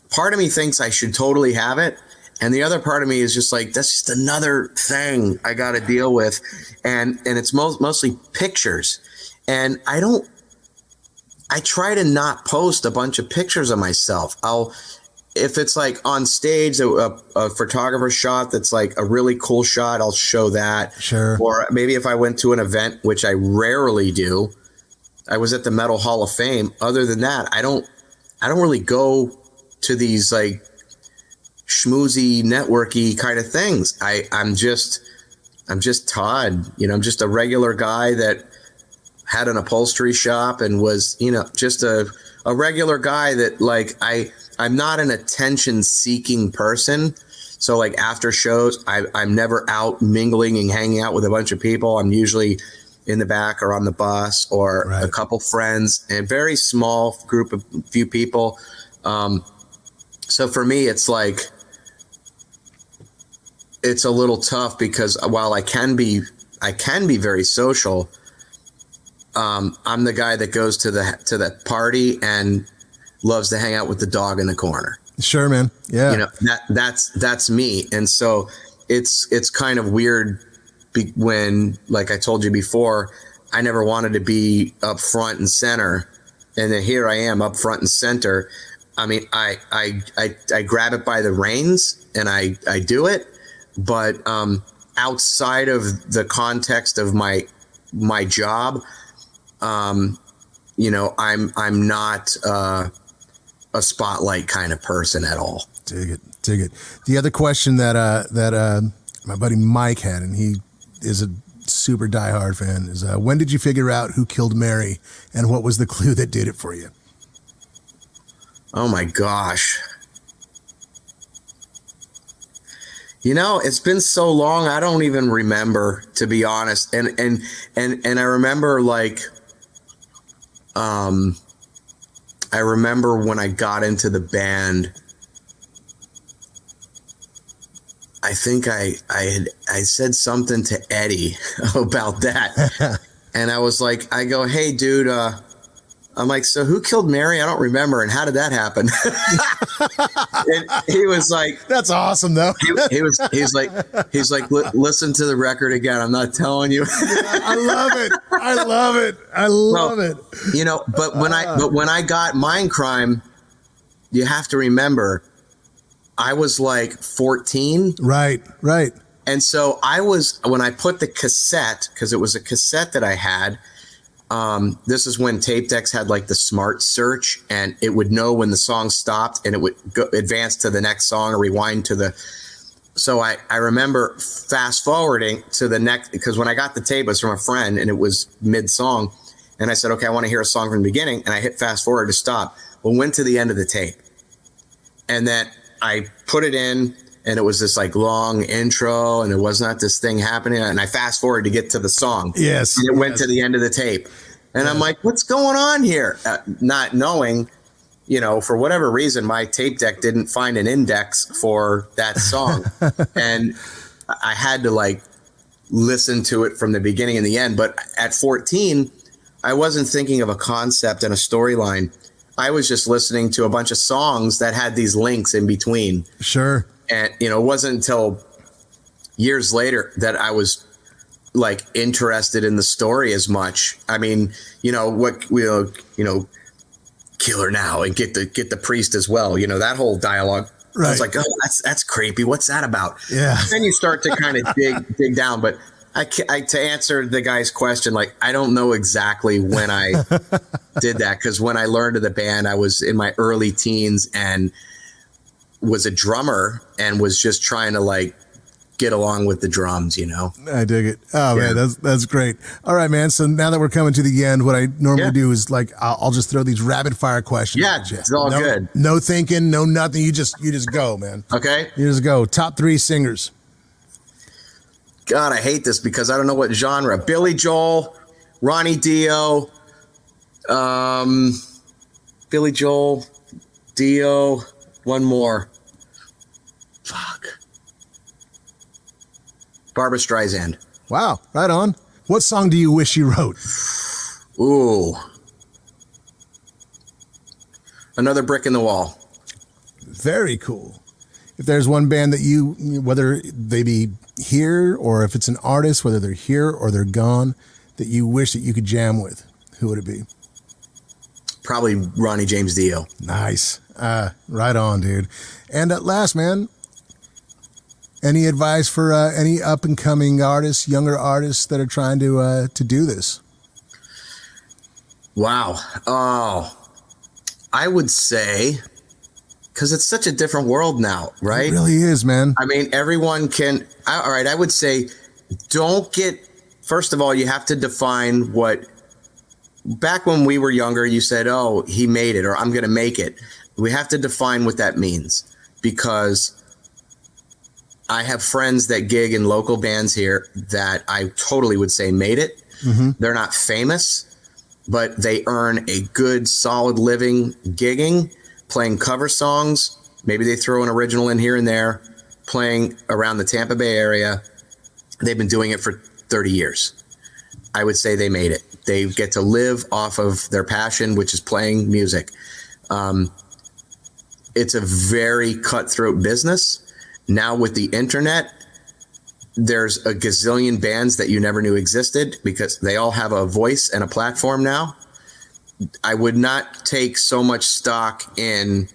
Part of me thinks I should totally have it. And the other part of me is just like, that's just another thing I got to deal with. And it's mostly pictures. And I try to not post a bunch of pictures of myself. If it's like on stage, a photographer shot that's like a really cool shot, I'll show that. Sure. Or maybe if I went to an event, which I rarely do, I was at the Metal Hall of Fame. Other than that, I don't really go to these like schmoozy, networky kind of things. I'm just Todd. I'm just a regular guy that had an upholstery shop and was, just a regular guy that like I'm not an attention-seeking person. So like after shows, I'm never out mingling and hanging out with a bunch of people. I'm usually in the back or on the bus or a couple friends and a very small group of few people. So for me, it's like, it's a little tough because while I can be very social, I'm the guy that goes to the party and loves to hang out with the dog in the corner. Sure, man. Yeah. That's me. And so it's kind of weird when, like I told you before, I never wanted to be up front and center. And then here I am up front and center. I mean, I grab it by the reins and I do it. But outside of the context of my job, I'm not a spotlight kind of person at all. Dig it. The other question that my buddy Mike had, and he is a super diehard fan, is when did you figure out who killed Mary, and what was the clue that did it for you? Oh my gosh. It's been so long, I don't even remember, to be honest. And I remember like, I remember when I got into the band, I think I said something to Eddie about that. And I was like, I go, hey dude, I'm like, so who killed Mary? I don't remember. And how did that happen? And he was like, that's awesome though. He's like, listen to the record again. I'm not telling you. I love it. But when I got Mindcrime, you have to remember, I was like 14. Right. And so when I put the cassette, because it was a cassette that I had, this is when tape decks had like the smart search, and it would know when the song stopped and it would advance to the next song or rewind to the. So I remember fast forwarding to the next, because when I got the tape, it was from a friend and it was mid song. And I said, okay, I want to hear a song from the beginning. And I hit fast forward to stop. Well, went to the end of the tape. And then I put it in, and it was this like long intro, and it was not this thing happening. And I fast forward to get to the song. Yes. And it went to the end of the tape. And I'm like, what's going on here? Not knowing, for whatever reason, my tape deck didn't find an index for that song. And I had to like listen to it from the beginning and the end. But at 14, I wasn't thinking of a concept and a storyline. I was just listening to a bunch of songs that had these links in between. Sure. And, it wasn't until years later that I was like interested in the story as much. I mean, kill her now and get the priest as well. That whole dialogue. Right. I was like, oh, that's creepy. What's that about? Yeah. Then you start to kind of dig down. But to answer the guy's question, like, I don't know exactly when I did that, because when I learned of the band, I was in my early teens and was a drummer and was just trying to like get along with the drums, I dig it. Oh man, that's great. All right, man. So now that we're coming to the end, what I normally do is like, I'll just throw these rapid fire questions. Yeah, it's all good. No thinking, no nothing. You just go, man. Okay. You just go. Top 3 singers. God, I hate this because I don't know what genre. Billy Joel, Ronnie Dio, Billy Joel, Dio, one more. Fuck. Barbra Streisand. Wow, right on. What song do you wish you wrote? Ooh. Another Brick in the Wall. Very cool. If there's one band that you, whether they be here or if it's an artist, whether they're here or they're gone, that you wish that you could jam with, who would it be? Probably Ronnie James Dio. Nice. Right on, dude. And at last, man, any advice for any up and coming artists, younger artists that are trying to do this? Wow. Oh, I would say, because it's such a different world now, right? It really is, man. I mean, everyone can. All right, I would say, first of all, you have to define what. Back when we were younger, you said, oh, he made it, or I'm going to make it. We have to define what that means, because I have friends that gig in local bands here that I totally would say made it. Mm-hmm. They're not famous, but they earn a good, solid living gigging, playing cover songs. Maybe they throw an original in here and there, playing around the Tampa Bay area. They've been doing it for 30 years. I would say they made it. They get to live off of their passion, which is playing music. It's a very cutthroat business. Now with the internet, there's a gazillion bands that you never knew existed because they all have a voice and a platform now. I would not take so much stock in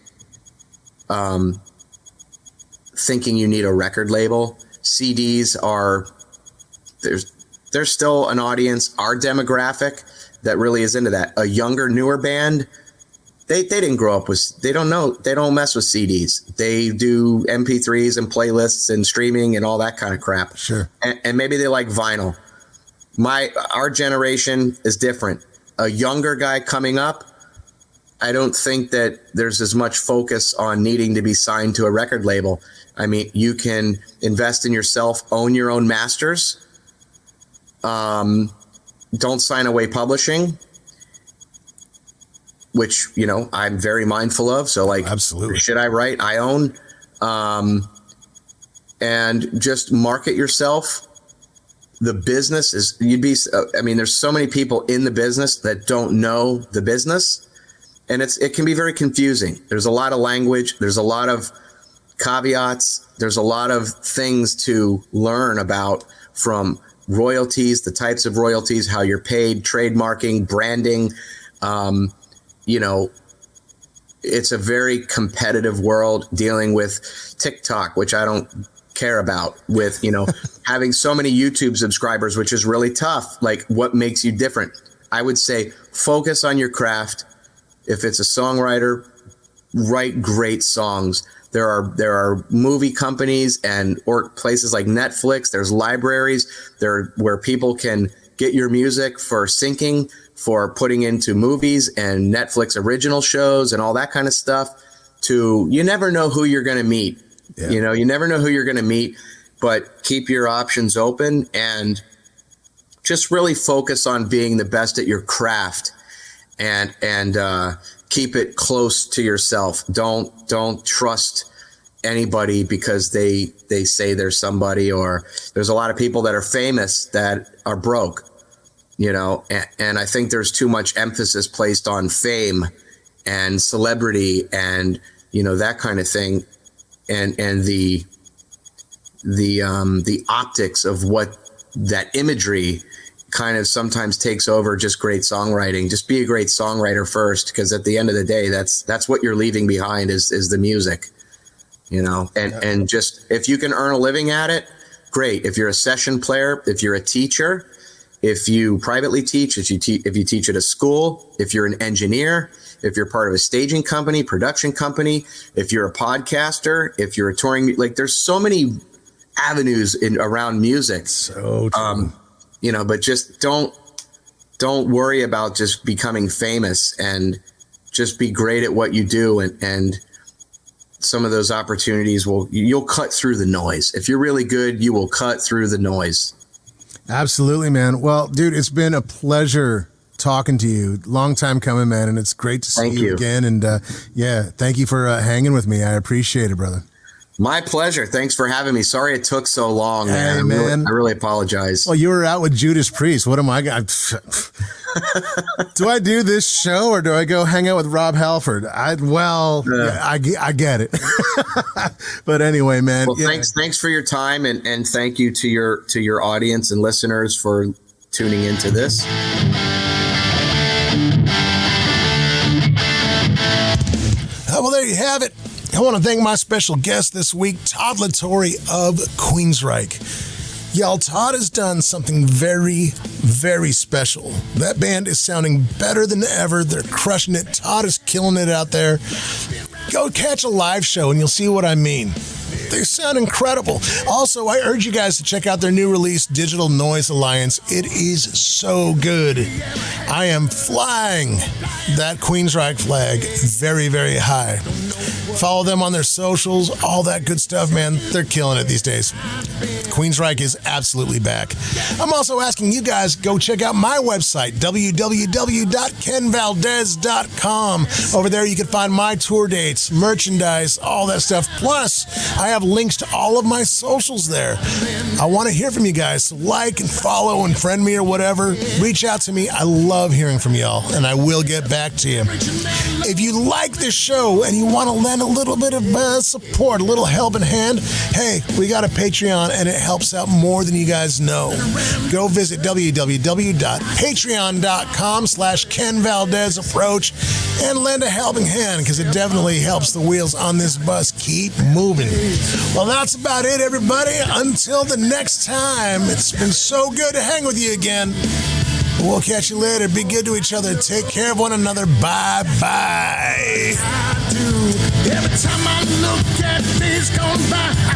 thinking you need a record label. CDs there's still an audience, our demographic, that really is into that. A younger, newer band, they didn't grow up with, they don't mess with CDs. They do MP3s and playlists and streaming and all that kind of crap. Sure. And maybe they like vinyl. Our generation is different. A younger guy coming up, I don't think that there's as much focus on needing to be signed to a record label. I mean, you can invest in yourself, own your own masters. Don't sign away publishing, which, I'm very mindful of. So like, absolutely, should I write? I own, and just market yourself. The business is, there's so many people in the business that don't know the business, and it can be very confusing. There's a lot of language. There's a lot of caveats. There's a lot of things to learn about, from royalties, the types of royalties, how you're paid, trademarking, branding. It's a very competitive world, dealing with TikTok, which I don't care about with, having so many YouTube subscribers, which is really tough. Like, what makes you different? I would say focus on your craft. If it's a songwriter, write great songs. There are movie companies or places like Netflix. There's libraries there where people can get your music for syncing, for putting into movies and Netflix original shows and all that kind of stuff. You never know who you're going to meet. Yeah. You never know who you're going to meet, but keep your options open and just really focus on being the best at your craft and keep it close to yourself. Don't trust anybody because they say they're somebody, or there's a lot of people that are famous that are broke, and I think there's too much emphasis placed on fame and celebrity and, that kind of thing. And the optics of what that imagery kind of sometimes takes over just great songwriting. Just be a great songwriter first, because at the end of the day, that's what you're leaving behind is the music, and just, if you can earn a living at it, great. If you're a session player, if you're a teacher, if you privately teach, if you teach at a school, if you're an engineer, if you're part of a staging company, production company, if you're a podcaster, if you're a touring, like, there's so many avenues around music. So true. But just don't worry about just becoming famous, and just be great at what you do. And some of those opportunities you'll cut through the noise. If you're really good, you will cut through the noise. Absolutely, man. Well, dude, it's been a pleasure talking to you. Long time coming, man, and it's great to see you again. And thank you for hanging with me. I appreciate it, brother. My pleasure. Thanks for having me. Sorry it took so long, man. I really apologize. Well, you were out with Judas Priest. What am I going do I do this show, or do I go hang out with Rob Halford? I get it. But anyway, man. Well, thanks for your time, and thank you to your audience and listeners for tuning into this. Well, there you have it. I want to thank my special guest this week, Todd La Torre of Queensryche. Y'all, Todd has done something very, very special. That band is sounding better than ever. They're crushing it. Todd is killing it out there. Go catch a live show and you'll see what I mean. They sound incredible. Also, I urge you guys to check out their new release, Digital Noise Alliance. It is so good. I am flying that Queensryche flag very, very high. Follow them on their socials, all that good stuff, man. They're killing it these days. Queensryche is absolutely back. I'm also asking you guys, go check out my website, www.kenvaldez.com. Over there, you can find my tour dates, merchandise, all that stuff. Plus, I have links to all of my socials there. I want to hear from you guys. So like and follow and friend me or whatever. Reach out to me. I love hearing from y'all, and I will get back to you. If you like this show and you want to lend a little bit of support, a little helping hand, hey, we got a Patreon, and it helps out more than you guys know. Go visit www.patreon.com/KenValdezApproach and lend a helping hand, because it definitely helps the wheels on this bus keep moving. Well, that's about it, everybody. Until the next time, it's been so good to hang with you again. We'll catch you later. Be good to each other. Take care of one another. Bye-bye. Every time I look at days gone by, I